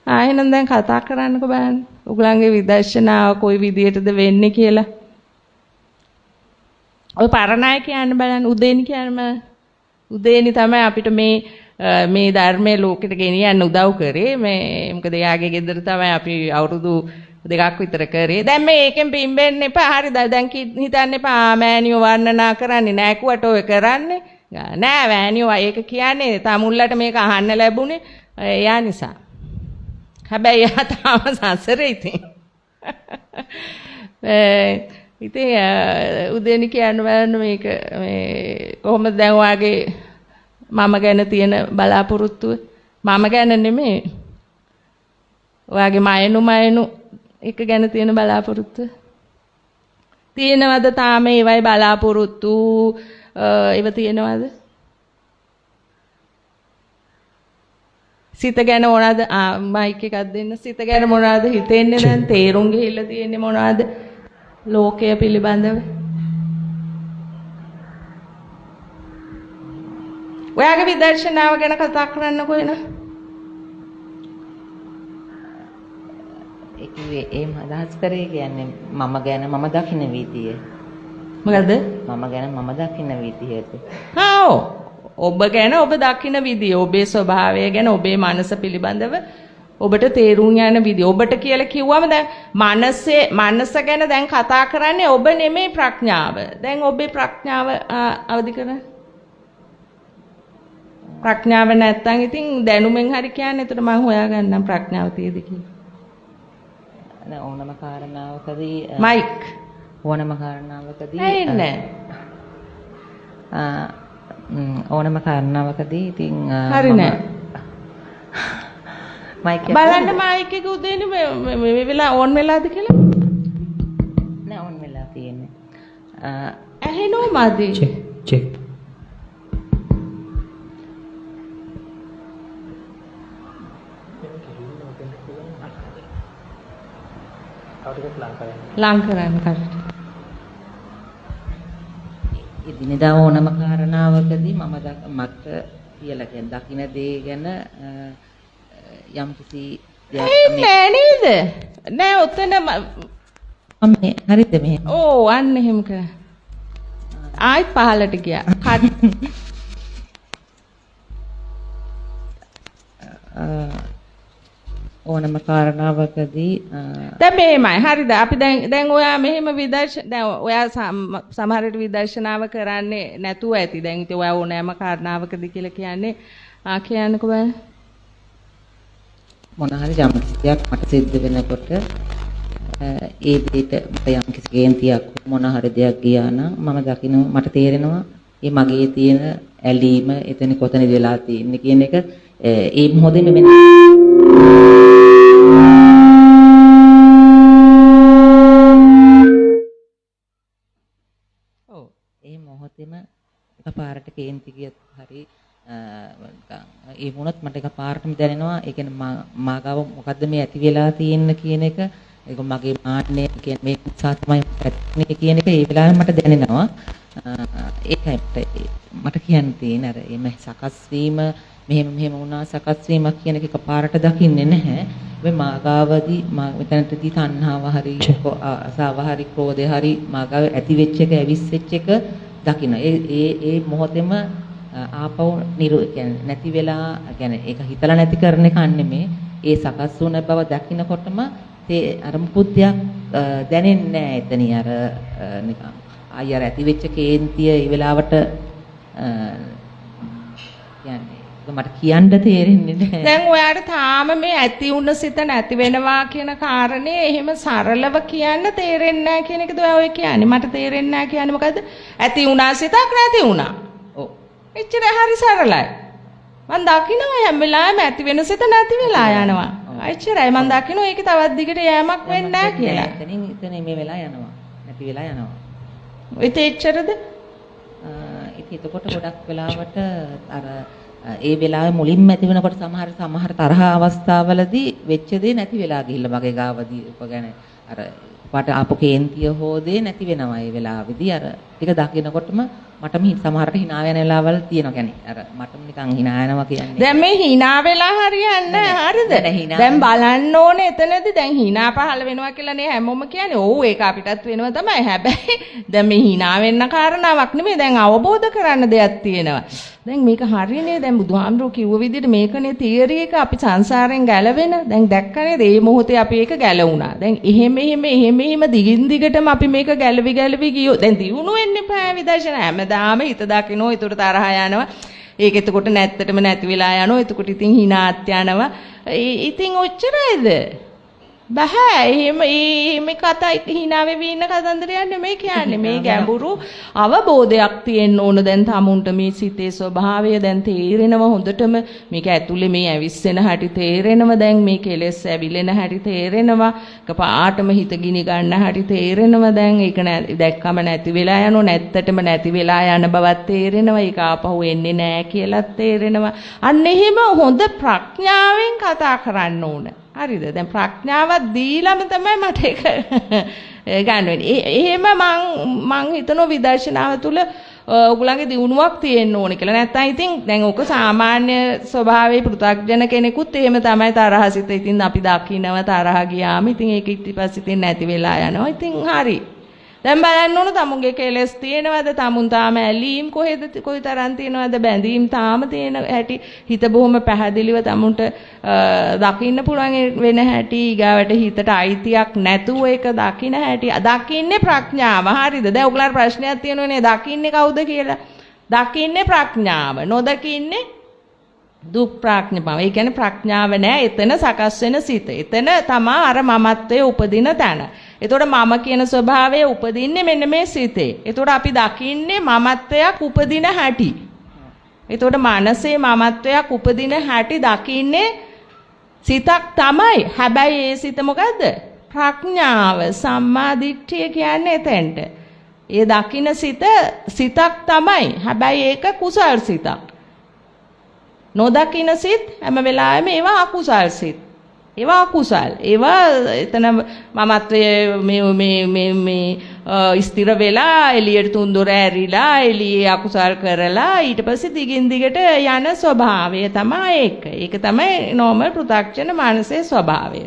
ආයෙනම් දැන් කතා කරන්නකෝ බලන්න. ඔයගලන්ගේ විදර්ශනාව කොයි විදියටද වෙන්නේ කියලා. ඔය පරණයි කියන්න බලන්න. උදේනි කියන්න බලන්න. උදේනි තමයි අපිට මේ ධර්මයේ ලෝකෙට ගෙනියන්න උදව් කරේ. මේ මොකද යාගේ ගෙදර තමයි අපි අවුරුදු දෙකක් විතර කරේ. දැන් මේකෙන් පිම්බෙන්න එපා. හරිද? දැන් හිතන්න එපා මෑනියෝ වර්ණනා කරන්නේ නෑ කුවට ඔය කරන්නේ. නෑ මෑනියෝ ඒක කියන්නේ තමුල්ලට මේක අහන්න ලැබුණේ එයා නිසා. හැබැයි එයා තාම සසරේ ඉතින්. ඉතින් උදේනි කියන්න බලන්න මේක මේ කොහොමද දැන් ඔයාගේ මම ගැන තියෙන බලාපොරොත්තුව? මම ගැන නෙමෙයි. ඔයාගේ මයනු එක ගැන තියෙන බලාපොරොත්තු තියෙනවද තාම ඒවයි බලාපොරොත්තු ඒව තියෙනවද සිත ගැන මොනවාද මයික් එකක් දෙන්න සිත ගැන මොනවාද හිතෙන්නේ දැන් තේරුම් ගිහිල්ලා තියෙන්නේ මොනවාද ලෝකය පිළිබඳව ඔයාගේ විදර්ශනාව ගැන කතා කරන්නකෝ එන ඒකේ අදහස් කරේ කියන්නේ මම ගැන මම දකින්න විදිය මොකද මම ගැන මම දකින්න විදියට ඔබ ගැන ඔබ දකින්න විදිය ඔබේ ස්වභාවය ගැන ඔබේ මනස පිළිබඳව ඔබට තේරුම් යන විදිය ඔබට කියලා කිව්වම දැන් මනස ගැන දැන් කතා කරන්නේ ඔබ නෙමෙයි ප්‍රඥාව දැන් ඔබේ ප්‍රඥාව අවදි කරන්න ප්‍රඥාව නැත්තම් ඉතින් දැනුමෙන් හරි කියන්නේ එතකොට මම හොයාගන්නම් ප්‍රඥාව තියෙද කියලා ඕනම කාරණාවකදී මයික් ඕනම කාරණාවකදී ඇයින්නේ ඕනම කාරණාවකදී ඉතින් හරි නෑ මයික් බලන්න මයික් එක උදේනේ මේ වෙලාව ඕන් වෙලාද කියලා නෑ ඕන් වෙලා තියෙන්නේ ඇහෙනෝ මදි චෙක් ලං කරන්න කටට එදිනෙදා ඕනම කාරණාවකදී මට කියලා කියන දකින්න දේ ගැන යම් කිසි දෙයක් නෑ නේද නෑ ඔතන හරිද මෙහෙම අන්න එහෙම කරා ආයිත් පහලට ගියා ඕනම කාරණාවකදී දැන් මේමයි හරිද අපි දැන් ඔයා මෙහෙම දැන් ඔයා සමහර විට විදර්ශනාව කරන්නේ නැතුව ඇති දැන් ඉතින් ඔයා ඕනෑම කාරණාවකදී කියලා කියන්නේ කියන්නකෝ බෑ මොන හරි යම් කිසියක් මට සිද්ධ වෙනකොට ඒ දෙයට මට යම් කිසි කේන්තියක් මොන හරි දෙයක් ගියා නම් මම දකිනවා මට තේරෙනවා මේ මගේ තියෙන ඇලීම එතන කොතනද වෙලා තියෙන්නේ කියන එක ඒ මොහොතේම වෙන ඒ මොහොතේම එකපාරට කේන්ති ගියත් හරි ඒ වුණත් මට එකපාරටම දැනෙනවා ඒ කියන්නේ මාගාව මොකද්ද මේ ඇති වෙලා තියෙන්න කියන එක ඒක මගේ මාන්නය කියන්නේ මේක නිසා තමයි ඇතිනේ කියන එක ඒ වෙලාවෙම මට දැනෙනවා ඒකයි මට කියන්න තියෙන අර එමේ සකස් වීම මෙහෙම වුණා සකස් වීමක් කියන එක එකපාරට දකින්නේ නැහැ මේ මාගාවදී මෙතනටදී තණ්හාව හරි ආසාව හරි ක්‍රෝධය හරි මාගාව ඇති වෙච්ච එක ඇවිස්සෙච්ච එක දකින්න ඒ මොහොතේම ආපහු කියන්නේ නැති වෙලා කියන්නේ ඒක හිතලා නැති කරන එක නෙමෙයි ඒ සකස් වුණ බව දකින්නකොටම අර මුකුත් දෙයක් දැනෙන්නේ නැහැ එතනින් අර නිකන් අයියර ඇති වෙච්ච කේන්තිය ඒ වෙලාවට කියන්නේ මට කියන්න තේරෙන්නේ නැහැ දැන් ඔයාට තාම මේ ඇති වුණ සිත නැති වෙනවා කියන කාරණේ එහෙම සරලව කියන්න තේරෙන්නේ නැහැ කියන එකද ඔය කියන්නේ මට තේරෙන්නේ නැහැ කියන්නේ මොකද්ද ඇති වුණා සිතක් නැති වුණා එච්චර හරි සරලයි. මම දකිනවා හැම වෙලාවෙම ඇති වෙන සිත නැති වෙලා යනවා. එච්චරයි මම දකිනවා ඒක තවත් දිගට යෑමක් වෙන්නේ නැහැ කියලා. එතන මේ වෙලා යනවා. නැති වෙලා යනවා. ඒත් එච්චරද? ඉතින් එතකොට ගොඩක් වෙලාවට අර ඒ වෙලාවේ මුලින්ම ඇති වෙනකොට සමහර තරහ අවස්ථාවලදී වෙච්ච දේ නැති වෙලා ගිහිල්ලා මගේ ගාවදී උපගෙන අර පාට ආපු කේන්තිය හොදේ නැති වෙනවා ඒ වෙලාවේදී අර ටික දකිනකොටම මටම සමහරට hina වෙන වෙලාවල් තියෙනවා කියන්නේ අර මටම නිකන් hina යනවා කියන්නේ දැන් මේ hina වෙලා හරියන්නේ හරිද දැන් බලන්න ඕනේ එතනදී දැන් hina පහළ වෙනවා කියලා නේ හැමෝම කියන්නේ ඔව් ඒක අපිටත් වෙනවා තමයි හැබැයි දැන් මේ hina වෙන්න කාරණාවක් නෙමෙයි දැන් අවබෝධ කරන්න දෙයක් තියෙනවා දැන් මේක හරියනේ දැන් බුදුහාමුදුරුවෝ කිව්ව විදිහට මේකනේ තියරි එක අපි සංසාරයෙන් ගැලවෙන දැන් දැක්කනේ මේ මොහොතේ අපි ඒක ගැලවුණා දැන් එහෙම දිගින් දිගටම අපි මේක ගැලවි ගියෝ දැන් දියුණු වෙන්න එපා විදර්ශනා හැමදාම හිත දකින්නෝ ඒතර තරහ යනවා ඒක එතකොට නැත්තටම නැති වෙලා යනවා එතකොට ඉතින් hinaත් යනවා ඉතින් ඔච්චරයිද බෑ එහෙම කතා hina වෙවි ඉන්න කතන්දරයක් නෙමෙයි කියන්නේ මේ ගැඹුරු අවබෝධයක් තියෙන්න ඕන දැන් tamunට මේ සිතේ ස්වභාවය දැන් තේරෙනවා හොඳටම මේක ඇතුලේ මේ ඇවිස්සෙන හැටි තේරෙනවා දැන් මේ කෙලෙස් ඇවිලෙන හැටි තේරෙනවා එකපාරටම හිත ගිනි ගන්න හැටි තේරෙනවා දැන් ඒක දැක්කම නැති වෙලා යනවා නැත්තටම නැති වෙලා යන බවක් තේරෙනවා ඒක ආපහු එන්නේ නැහැ කියලාත් තේරෙනවා අන්න එහෙම හොඳ ප්‍රඥාවෙන් කතා කරන්න ඕන හරිද දැන් ප්‍රඥාවක් දීලාම තමයි මට ඒක ගන්න වෙන්නේ. එහෙම මං හිතනවා විදර්ශනාව තුළ ඔයගොල්ලන්ගේ දියුණුවක් තියෙන්න ඕනේ කියලා. නැත්නම් ඉතින් දැන් ඔක සාමාන්‍ය ස්වභාවයේ පෘථග්ජන කෙනෙකුත් එහෙම තමයි තරහසිත. ඉතින් අපි දකින්නව තරහ ගියාම ඉතින් ඒක ඊපස්සේ ඉතින් නැති වෙලා යනවා. ඉතින් හරි. දැන් බලන්න ඕන තමුන්ගේ කෙලස් තියෙනවද තමුන් තාම ඇලීම් කොයි තරම් තියෙනවද බැඳීම් තාම තියෙන හැටි හිත බොහොම පැහැදිලිව තමුන්ට දකින්න පුළුවන් වෙන හැටි ඊගාවට හිතට අයිතියක් නැතුව ඒක දකින්න හැටි දකින්නේ ප්‍රඥාව හරිද දැන් ඔයගොල්ලන්ට ප්‍රශ්නයක් තියෙනවනේ දකින්නේ කවුද කියලා දකින්නේ ප්‍රඥාව නොදකින්නේ දුක් ප්‍රඥාව. ඒ කියන්නේ ප්‍රඥාව නෑ එතන සකස් වෙන සිත. එතන තමා අර මමත්වයේ උපදින තැන. එතකොට මම කියන ස්වභාවය උපදින්නේ මෙන්න මේ සිතේ. එතකොට අපි දකින්නේ මමත්වයක් උපදින හැටි. එතකොට මනසේ මමත්වයක් උපදින හැටි දකින්නේ සිතක් තමයි. හැබැයි ඒ සිත මොකද්ද? ප්‍රඥාව සම්මා දිට්ඨිය කියන්නේ එතෙන්ට. ඒ දකින්න සිතක් තමයි. හැබැයි ඒක කුසල් සිතක්. නොදකින්න සිත් හැම වෙලාවෙම ඒවා අකුසල් සිත්. ඒවා අකුසල්. ඒවා එතන මමත්වයේ මේ ස්ථිර වෙලා එළියට තුන්දොර ඇරිලා එළියේ අකුසල් කරලා ඊට පස්සේ දිගින් දිගට යන ස්වභාවය තමයි ඒක. ඒක තමයි නෝමල් පෘථග්ජන මානසික ස්වභාවය.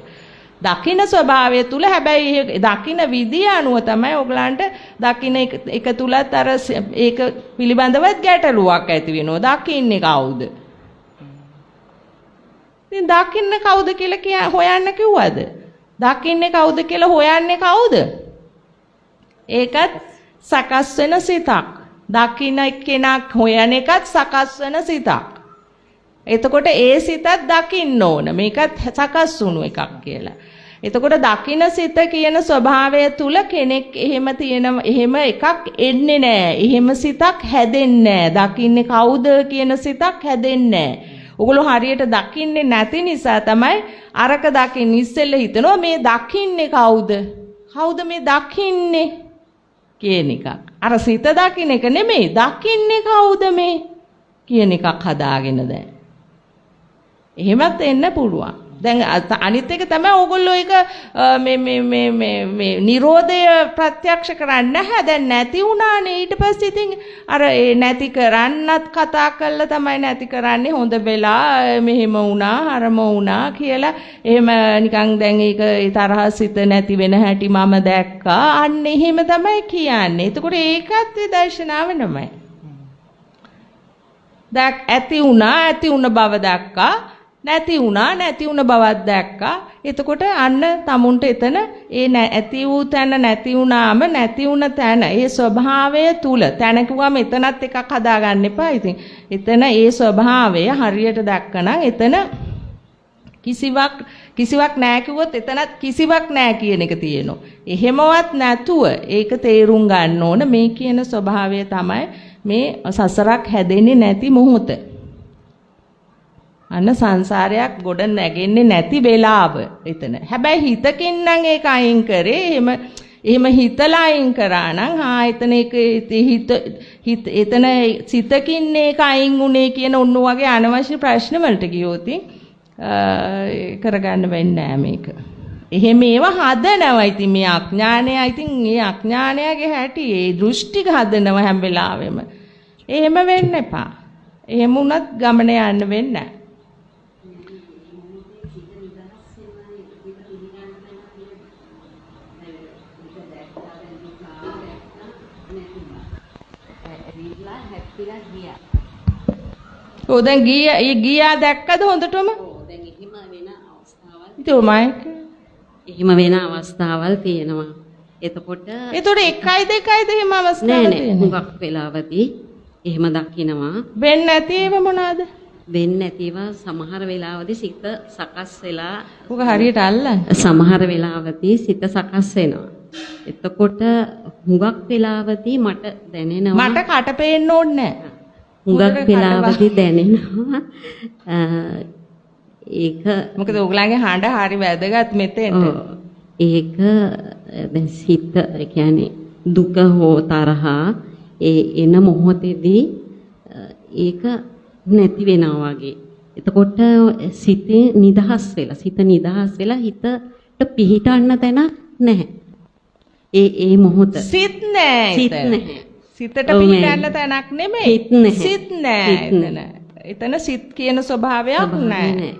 දකින්න ස්වභාවය තුල හැබැයි දකින්න විදිය අනුව තමයි ඔයගලන්ට දකින්න එක තුලත් අර ඒක පිළිබඳවත් ගැටලුවක් ඇති වෙනවා. දකින්නේ කවුද? ඉතින් දකින්න කවුද කියලා හොයන්න කිව්වද? දකින්නේ කවුද කියලා හොයන්නේ කවුද? ඒකත් සකස් වෙන සිතක්. දකින්න කෙනෙක් හොයන එකත් සකස් වෙන සිතක්. එතකොට ඒ සිතත් දකින්න ඕන. මේකත් සකස් වුණු එකක් කියලා. එතකොට දකින්න සිත කියන ස්වභාවය තුල කෙනෙක් එහෙම එකක් එන්නේ නැහැ. එහෙම සිතක් හැදෙන්නේ නැහැ. දකින්නේ කවුද කියන සිතක් හැදෙන්නේ නැහැ. ඔගොල්ලෝ හරියට දකින්නේ නැති නිසා තමයි අරක දකින්න ඉස්සෙල්ල හිතනවා මේ දකින්නේ කවුද? කවුද මේ දකින්නේ කියන එකක්. අර සිත දකින්න එක නෙමෙයි දකින්නේ කවුද මේ කියන එකක් හදාගෙන දැන්. එහෙමත් එන්න පුළුවන්. දැන් අනිත් එක තමයි ඕගොල්ලෝ ඒක මේ නිරෝධය ප්‍රත්‍යක්ෂ කරන්නේ නැහැ. දැන් නැති වුණානේ. ඊට පස්සේ ඉතින් අර ඒ නැති කරන්නත් කතා කරලා තමයි නැති කරන්නේ. හොඳ වෙලා මෙහෙම වුණා, අරම වුණා කියලා. එහෙම නිකන් දැන් ඒක තරහ සිත නැති වෙන හැටි මම දැක්කා. අන්න එහෙම තමයි කියන්නේ. එතකොට ඒකත් විදර්ශනාව නෙමෙයි. ඇති වුණ බව දැක්කා. නැති වුණ බවක් දැක්කා. එතකොට අන්න තමුන්ට එතන ඒ ඇති වූ තැන නැති වුණාම නැති වුණ තැන ඒ ස්වභාවය තුල තැන කිව්වම එතනත් එකක් හදාගන්න එපා. ඉතින් එතන ඒ ස්වභාවය හරියට දැක්කනම් එතන කිසිවක් නැහැ කිව්වොත් එතනත් කිසිවක් නැහැ කියන එක තියෙනවා. එහෙමවත් නැතුව ඒක තේරුම් ගන්න ඕන මේ කියන ස්වභාවය තමයි මේ සසරක් හැදෙන්නේ නැති මොහොත. අන්න සංසාරයක් ගොඩ නැගෙන්නේ නැති වෙලාව එතන. හැබැයි හිතකින් නම් ඒක අයින් කරේ. එහෙම හිතලා අයින් කරා නම් එතන ඒක එතන සිතකින් ඒක අයින් උනේ කියන ඔන්න වගේ අනවශ්‍ය ප්‍රශ්න වලට ගියොත් කරගන්න වෙන්නේ නැහැ මේක. එහෙම ඒවා හදනවා. ඉතින් මේ අඥානය ඉතින් මේ අඥානයගේ හැටි ඒ දෘෂ්ටි හදනවා හැම වෙලාවෙම. එහෙම වෙන්න එපා. එහෙම වුණත් ගමන යන්න වෙන්නේ නැහැ. දැන් ගියා දැක්කද හොඳටම? දැන් එහෙම වෙන අවස්ථාවල් එහෙම වෙන අවස්ථාවල් තියෙනවා. එතකොට එකයිද එහෙම අවස්ථාවල් නෑ හුඟක් වෙලාවදී එහෙම දකින්නවා. වෙන්නේ නැති ඒවා මොනවාද? වෙන්නේ නැතිව සමහර වෙලාවදී සිත සකස් වෙලා ඔක හරියට අල්ලන්න. සමහර වෙලාවදී සිත සකස් වෙනවා. එතකොට හුඟක් වෙලාවදී මට දැනෙනවා මට කට පේන්න ඕනේ නැහැ. හුඟක් වෙලාවදී දැනෙනවා ඒක මොකද ඔයගලගේ හඬ හරි වැදගත් මෙතෙන්ට. ඒක දැන් සිත කියන්නේ දුක හෝ තරහා ඒ එන මොහොතේදී ඒක නැති වෙනවා වගේ. එතකොට සිතේ නිදහස් වෙලා හිතට පිහිටන්න තැනක් නැහැ. ඒ මොහොත සිත් නෑ. සිත් නැහැ. සිතට පිහිටන්න තැනක් නෙමෙයි. සිත් නැහැ. සිත් නෑ එතන. එතන සිත් කියන ස්වභාවයක් නෑ.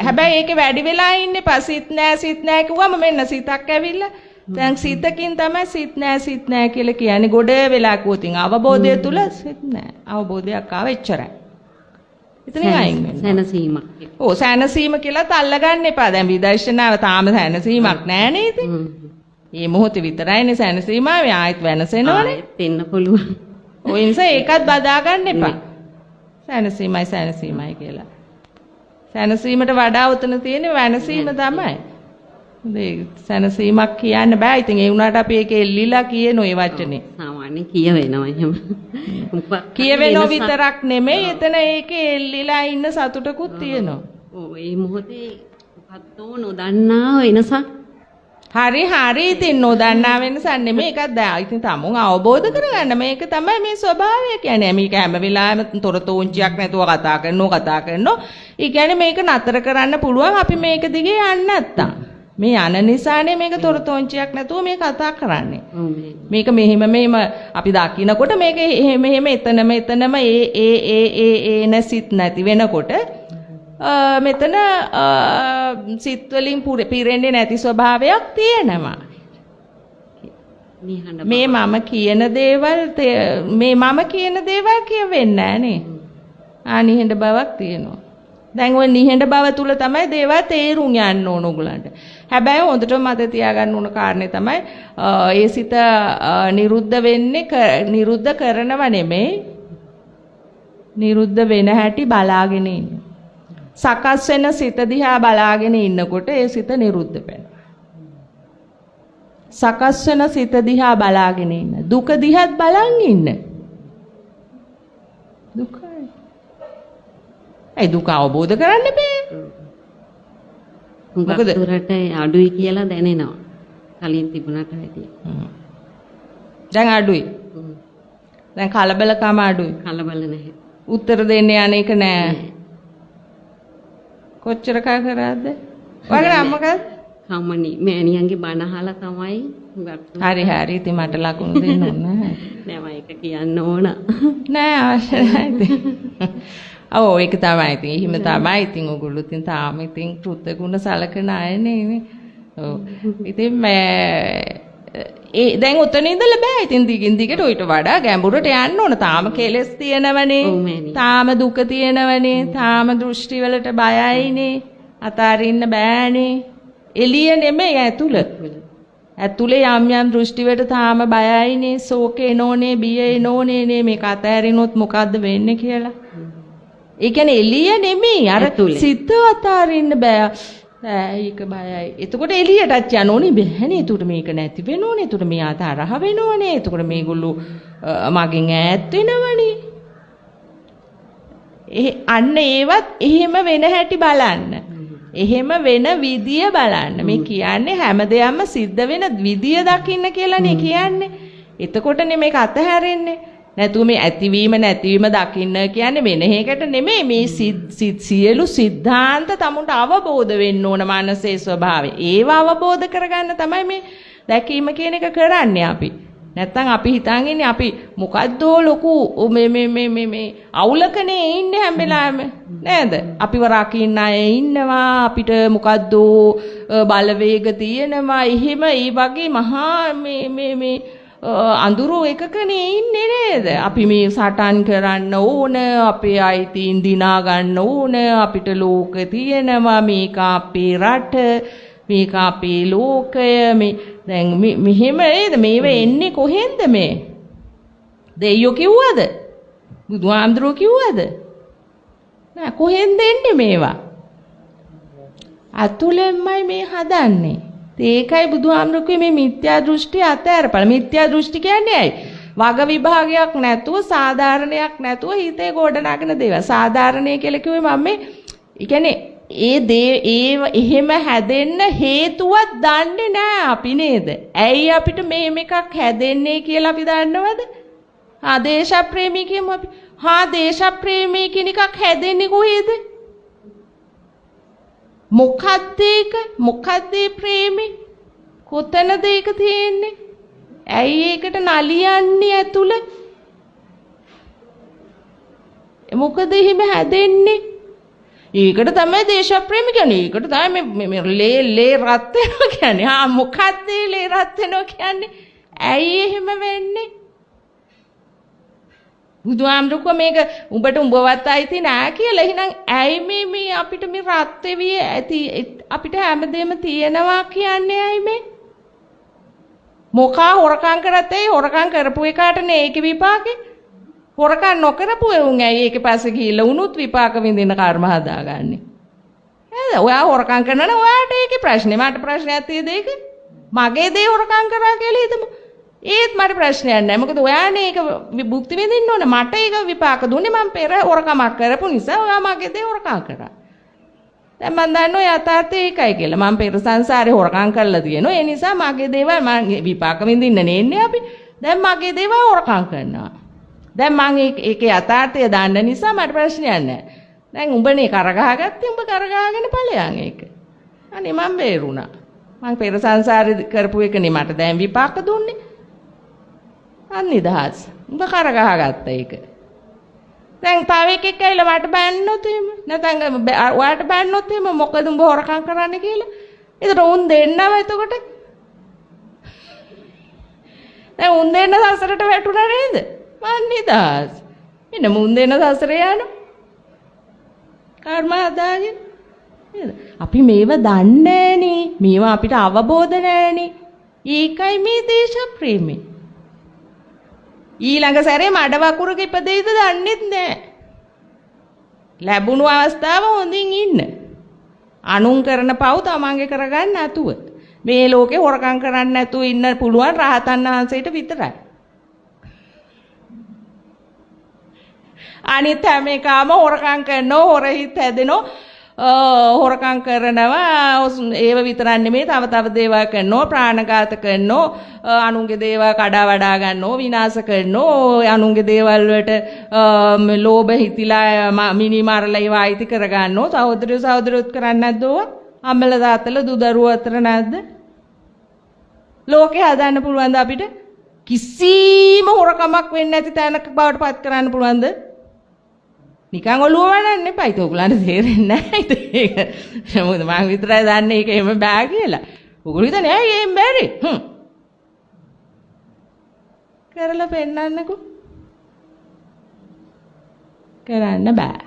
හැබැයි ඒකේ වැඩි වෙලා ඉන්නේ පසිත නෑ කිව්වම මෙන්න සිතක් ඇවිල්ලා දැන් සිතකින් තමයි සිත් නෑ කියලා කියන්නේ. ගොඩ වෙලා කිව්වොතින් අවබෝධය තුල සිත් නෑ. අවබෝධයක් ආව එච්චරයි. එතනින් අයින් වෙන්න. සැනසීමක්. ඔව් සැනසීම කියලාත් අල්ලගන්න එපා. දැන් විදර්ශනාව තාම සැනසීමක් නෑ නේද? මේ මොහොතේ විතරයිනේ සැනසීම ආවේ. ආයෙත් වෙනසෙනවනේ. ආයෙත් එන්න පුළුවන්. ඔය නිසා ඒකත් බදා ගන්න එපා. සැනසීමයි කියලා. සැනසීමට වඩා උතන තියෙන්නේ වෙනසීම තමයි. ඒ සැනසීමක් කියන්න බෑ. ඉතින් ඒ වුණාට අපි ඒක එල්ලිලා කියන ওই වචනේ. සාමාන්‍යයෙන් කියවෙනවා එහෙම. කියවෙනව විතරක් නෙමෙයි එතන ඒකේ එල්ලිලා ඉන්න සතුටකුත් තියෙනවා. ඔව් ඒ මොහොතේ මොකද්ද නොදන්නා වෙනසක්. හරි ඉතින් නොදන්නා වෙනසක් නෙමෙයි ඒකත් දැන් ඉතින් තමුන් අවබෝධ කරගන්න මේක තමයි මේ ස්වභාවය කියන්නේ. මේක හැම වෙලාවෙම තොරතෝංචියක් නැතුව කතා කරනවා. ඒ කියන්නේ මේක නතර කරන්න පුළුවන් අපි මේක දිගේ යන්න නැත්තම්. මේ යන නිසානේ මේක තොරතෝංචියක් නැතුව මේ කතා කරන්නේ. මේක මෙහෙම අපි දකින්නකොට මේක එහෙම එතනම ඒ නැසිත නැති වෙනකොට මෙතන සිත් වලින් පිරෙන්නේ නැති ස්වභාවයක් තියෙනවා. මේ මම කියන දේවල් කියවෙන්නේ නැහනේ. නිහඬ බවක් තියෙනවා. දැන් ওই නිහඬ බව තුල තමයි දේවල් තේරුම් යන්න ඕන ඔයගලන්ට. හැබැයි හොඳට මතක තියාගන්න ඕන කාරණේ තමයි ඒ සිත නිරුද්ධ කරනව නෙමෙයි. නිරුද්ධ වෙන හැටි බලාගෙන ඉන්න. සකස් වෙන සිත දිහා බලාගෙන ඉන්නකොට ඒ සිත නිරුද්ධ වෙනවා. සකස් වෙන සිත දිහා බලාගෙන ඉන්න. දුක දිහාත් බලන් ඉන්න. දුකයි. ඒ දුක අවබෝධ කරන්න බෑ. මොකද දුරට අඩුයි කියලා දැනෙනවා. කලින් තිබුණාට වැඩිය. දැන් අඩුයි. දැන් කලබලකම අඩුයි. කලබල නැහැ. උත්තර දෙන්න යන එක නෑ. කොච්චර කල් කරාද? වගේ අම්මකද? කම්මනි මෑණියන්ගේ බණ අහලා තමයි හරි ඉතින් මට ලකුණු දෙන්න ඕන නෑ. නෑ මම ඒක කියන්න ඕන. නෑ අවශ්‍ය නැහැ. ඔව් ඒක තමයි ඉතින්. එහෙම තමයි ඉතින් ඔයගොල්ලෝ ඉතින් තාම ඉතින් කෘතගුණ සලකන අයනේ. ඔව්. ඉතින් දැන් උතන ඉඳලා බෑ. ඉතින් දිගින් දිගට ඊට වඩා ගැඹුරට යන්න ඕන. තාම කෙලස් තියෙනවනේ. තාම දුක තියෙනවනේ. තාම දෘෂ්ටි වලට බයයිනේ. අතාරින්න බෑනේ. එළිය නෙමෙයි ඇතුළ. ඇතුළේ යම් දෘෂ්ටි වලට තාම බයයිනේ. ශෝකේ නෝනේ, බියේ නෝනේ නේ මේක අතෑරිනොත් මොකද්ද වෙන්නේ කියලා. ඒ කියන්නේ එළිය නෙමෙයි අර සිත අතාරින්න බෑ. ඒක බයයි. එතකොට එළියටත් යන්න ඕනේ බෑනේ. එතකොට මේක නැති වෙනෝනේ. එතකොට මේ අතරහ වෙනෝනේ. එතකොට මේගොල්ලෝ මගෙන් ඈත් වෙනවනේ. අන්න ඒවත් එහෙම වෙන හැටි බලන්න. එහෙම වෙන විදිය බලන්න. මේ කියන්නේ හැම දෙයක්ම සිද්ධ වෙන විදිය දකින්න කියලානේ කියන්නේ. එතකොටනේ මේක අතහැරෙන්නේ. නැතු මේ ඇතිවීම නැතිවීම දකින්න කියන්නේ වෙන එකකට නෙමෙයි මේ සියලු සිද්ධාන්ත තමුන්ට අවබෝධ වෙන්න ඕන මනසේ ස්වභාවය. ඒව අවබෝධ කරගන්න තමයි මේ දැකීම කියන එක කරන්නේ අපි. නැත්තම් අපි හිතන් ඉන්නේ අපි මොකද්ද ලොකු මේ අවුලකනේ ඉන්නේ හැම වෙලාවෙම නේද? අපිව රකින්න අය ඉන්නවා අපිට මොකද්ද බලවේග තියෙනවා. එහෙම ඒ වගේ මහා මේ අඳුරු එකකනේ ඉන්නේ නේද? අපි මේ සටන් කරන්න ඕන, අපේ අයිතීන් දිනා ගන්න ඕන, අපිට ලෝක තියෙනවා, මේක අපේ රට, මේක අපේ ලෝකය. මේ දැන් මෙහෙම නේද? මේව එන්නේ කොහෙන්ද මේ? දෙයියෝ කිව්වද? බුදුහාමුදුරුවෝ කිව්වද? නෑ කොහෙන්ද එන්නේ මේවා? අතුලෙන්මයි මේ හදන්නේ. ඒකයි බුදුහාමුදුරුවෝ මේ මිත්‍යා දෘෂ්ටි අතහැරපළ. මිත්‍යා දෘෂ්ටි කියන්නේ ඇයි? වග විභාගයක් නැතුව සාධාරණයක් නැතුව හිතේ ගොඩනගන දේවල්. සාධාරණය කියලා කිව්වේ මම මේ කියන්නේ එහෙම හැදෙන්න හේතුවක් දන්නේ නැහැ අපි නේද? ඇයි අපිට මේ එකක් හැදෙන්නේ කියලා අපි දන්නවද? දේශප්‍රේමී කියමු අපි. දේශප්‍රේමී කියන එකක් හැදෙන්නේ කොහේද? මොකද්ද ඒක? මොකද්ද ප්‍රේමී? කොතනද ඒක තියෙන්නේ? ඇයි ඒකට නලියන්නේ ඇතුළේ? මොකද එහෙම හැදෙන්නේ? ඒකට තමයි දේශප්‍රේමී කියන්නේ. ඒකට තමයි මේ ලේ රත් වෙනවා කියන්නේ. මොකද්ද ලේ රත් වෙනවා කියන්නේ? ඇයි එහෙම වෙන්නේ? බුදුහාමුදුරුවෝ මේක උඹට උඹවත් අයිති නෑ කියලා. එහෙනම් ඇයි මේ අපිට මේ රත් වෙවි ඇති අපිට හැමදේම තියෙනවා කියන්නේ ඇයි මේ? මොකා හොරකම් කරත් ඒ හොරකම් කරපු එකාට නේ ඒකේ විපාකේ. හොරකම් නොකරපු එවුන් ඇයි ඒකේ පස්සේ ගිහිල්ලා උනුත් විපාක විඳින කර්ම හදාගන්නේ. නේද? ඔයා හොරකම් කරනවා නම් ඔයාට ඒකේ ප්‍රශ්නේ. මට ප්‍රශ්නයක් තියෙද ඒක? මගේ දේ හොරකම් කරා කියලා හිතමු. ඒත් මට ප්‍රශ්නයක් නැහැ. මොකද ඔයානේ ඒක භුක්ති විඳින්න ඕන. මට ඒක විපාක දුන්නේ මම පෙර හොරකමක් කරපු නිසා ඔයා මගේ දේ හොරකම් කරා. දැන් මම දන්නවා යථාර්ථය ඒකයි කියලා. මම පෙර සංසාරේ හොරකම් කරලා තියෙනවා. ඒ නිසා මගේ දේවල් මම විපාක විඳින්න නෙන්නේ අපි. දැන් මගේ දේවල් හොරකම් කරනවා. දැන් මම ඒකේ යථාර්ථය දන්න නිසා මට ප්‍රශ්නයක් නැහැ. දැන් උඹනේ කරගහගත්තේ උඹ කරගහගෙන ඵලයන් ඒක. අනේ මම බේරුණා. මම පෙර සංසාරේ කරපු එකනේ මට දැන් විපාක දුන්නේ. අනිදහස්. උඹ කරගහගත්ත ඒක. දැන් තව එකෙක් ඇවිල්ලා මට බැන්නොත් එහෙම නැත්නම් ඔයාට බැන්නොත් එහෙම මොකද උඹ හොරකම් කරන්නේ කියලා. ඒතර උන් දෙන්නව එතකොට. දැන් උන් දෙන්න සසරට වැටුණා නේද? අනිදහස්. මෙන්න මුන් දෙන්න සසරේ යනවා. කර්ම හදාගෙන. නේද? අපි මේව දන්නේ නෑනේ. මේවා අපිට අවබෝධ නෑනේ. ඒකයි මේ දේශප්‍රේමී. ඊළඟ සැරේ මඩ වකුරක ඉපදෙයිද දන්නෙත් නෑ. ලැබුණු අවස්ථාව හොඳින් ඉන්න. අනුන් කරන පව් තමන්ගේ කරගන්න නැතුව. මේ ලෝකේ හොරකම් කරන්න නැතුව ඉන්න පුළුවන් රහතන් වහන්සේට විතරයි. අනිත් හැම එකම හොරකම් කරනෝ හොරහිත් හැදෙනෝ හොරකම් කරනවා ඒව විතරක් නෙමෙයි තව දේවල් කරනවා ප්‍රාණඝාත කරනවා අනුන්ගේ දේවල් කඩා වඩා ගන්නවා විනාශ කරනවා අනුන්ගේ දේවල් වලට ලෝභ හිතිලා මිනි මාරලා ඒවා අයිති කර ගන්නවා සහෝදරයොත් කරන්නේ නැද්ද ඕවා අම්මලා තාත්තලා දූ දරුවෝ අතර නැද්ද ලෝකේ හදන්න පුළුවන්ද අපිට කිසිම හොරකමක් වෙන්නේ නැති තැනක බවට පත් කරන්න පුළුවන්ද නිකන් ඔළුව වඩන්න එපා. ඒක ඔයගලන්ට තේරෙන්නේ නැහැ. ඒක මොකද මම විතරයි දන්නේ ඒක එහෙම බෑ කියලා. ඔයගොල්ලෝ හිතන්නේ ඇයි එහෙම බැරි? කරලා පෙන්නන්නකෝ. කරන්න බෑ.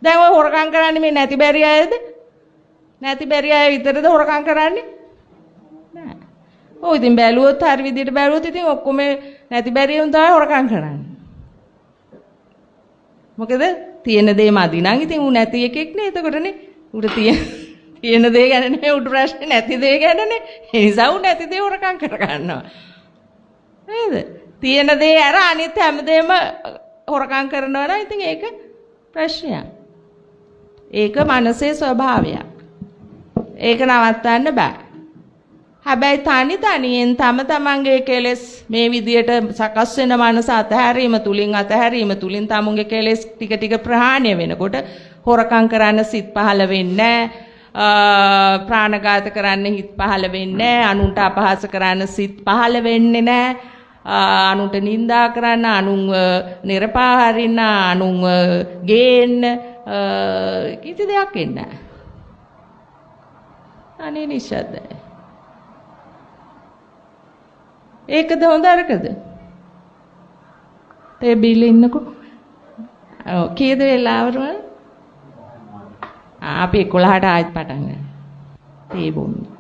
දැන් ඔය හොරකම් කරන්නේ මේ නැති බැරි අයද? නැති බැරි අය විතරද හොරකම් කරන්නේ? නෑ. ඔය ඉතින් බැලුවොත් හරි විදිහට බැලුවොත් ඉතින් ඔක්කොම නැති බැරි උන් තමයි හොරකම් කරන්නේ. මොකද තියෙන දේ මදි නම් ඉතින් ඌ නැති එකෙක් නේ එතකොටනේ ඌට තියෙන දේ ගැන නෙමෙයි ඌට ප්‍රශ්නේ නැති දේ ගැනනේ ඒ නිසා ඌ නැති දේ හොරකම් කර ගන්නවා නේද තියෙන දේ අර අනිත් හැමදේම හොරකම් කරනවා නම් ඉතින් ඒක ප්‍රශ්නයක් ඒක මනසේ ස්වභාවයක් ඒක නවත්තන්න බෑ හැබැයි තනියෙන් තමන්ගේ කෙලෙස් මේ විදියට සකස් වෙන මනස අතහැරීම තුලින් තමුන්ගේ කෙලෙස් ටික ප්‍රහාණය වෙනකොට හොරකම් කරන්න සිත් පහළ වෙන්නේ ප්‍රාණඝාත කරන්න හිත් පහළ වෙන්නේ අනුන්ට අපහාස කරන්න සිත් පහළ වෙන්නේ නැහැ අනුන්ට නිඳා කරන්න අනුන් නිර්පාහරින්න අනුන් ගේන්න කිසි දෙයක් වෙන්නේ නැහැ අනේ නිශ්ශබ්දයි ඒකද හොඳ අරකද? තේ බිල් ඉන්නකෝ. ඔව් කීයද වෙලාවරම? අපි 11ට ආයෙත් පටන් ගන්නවා. තේ බොන්න.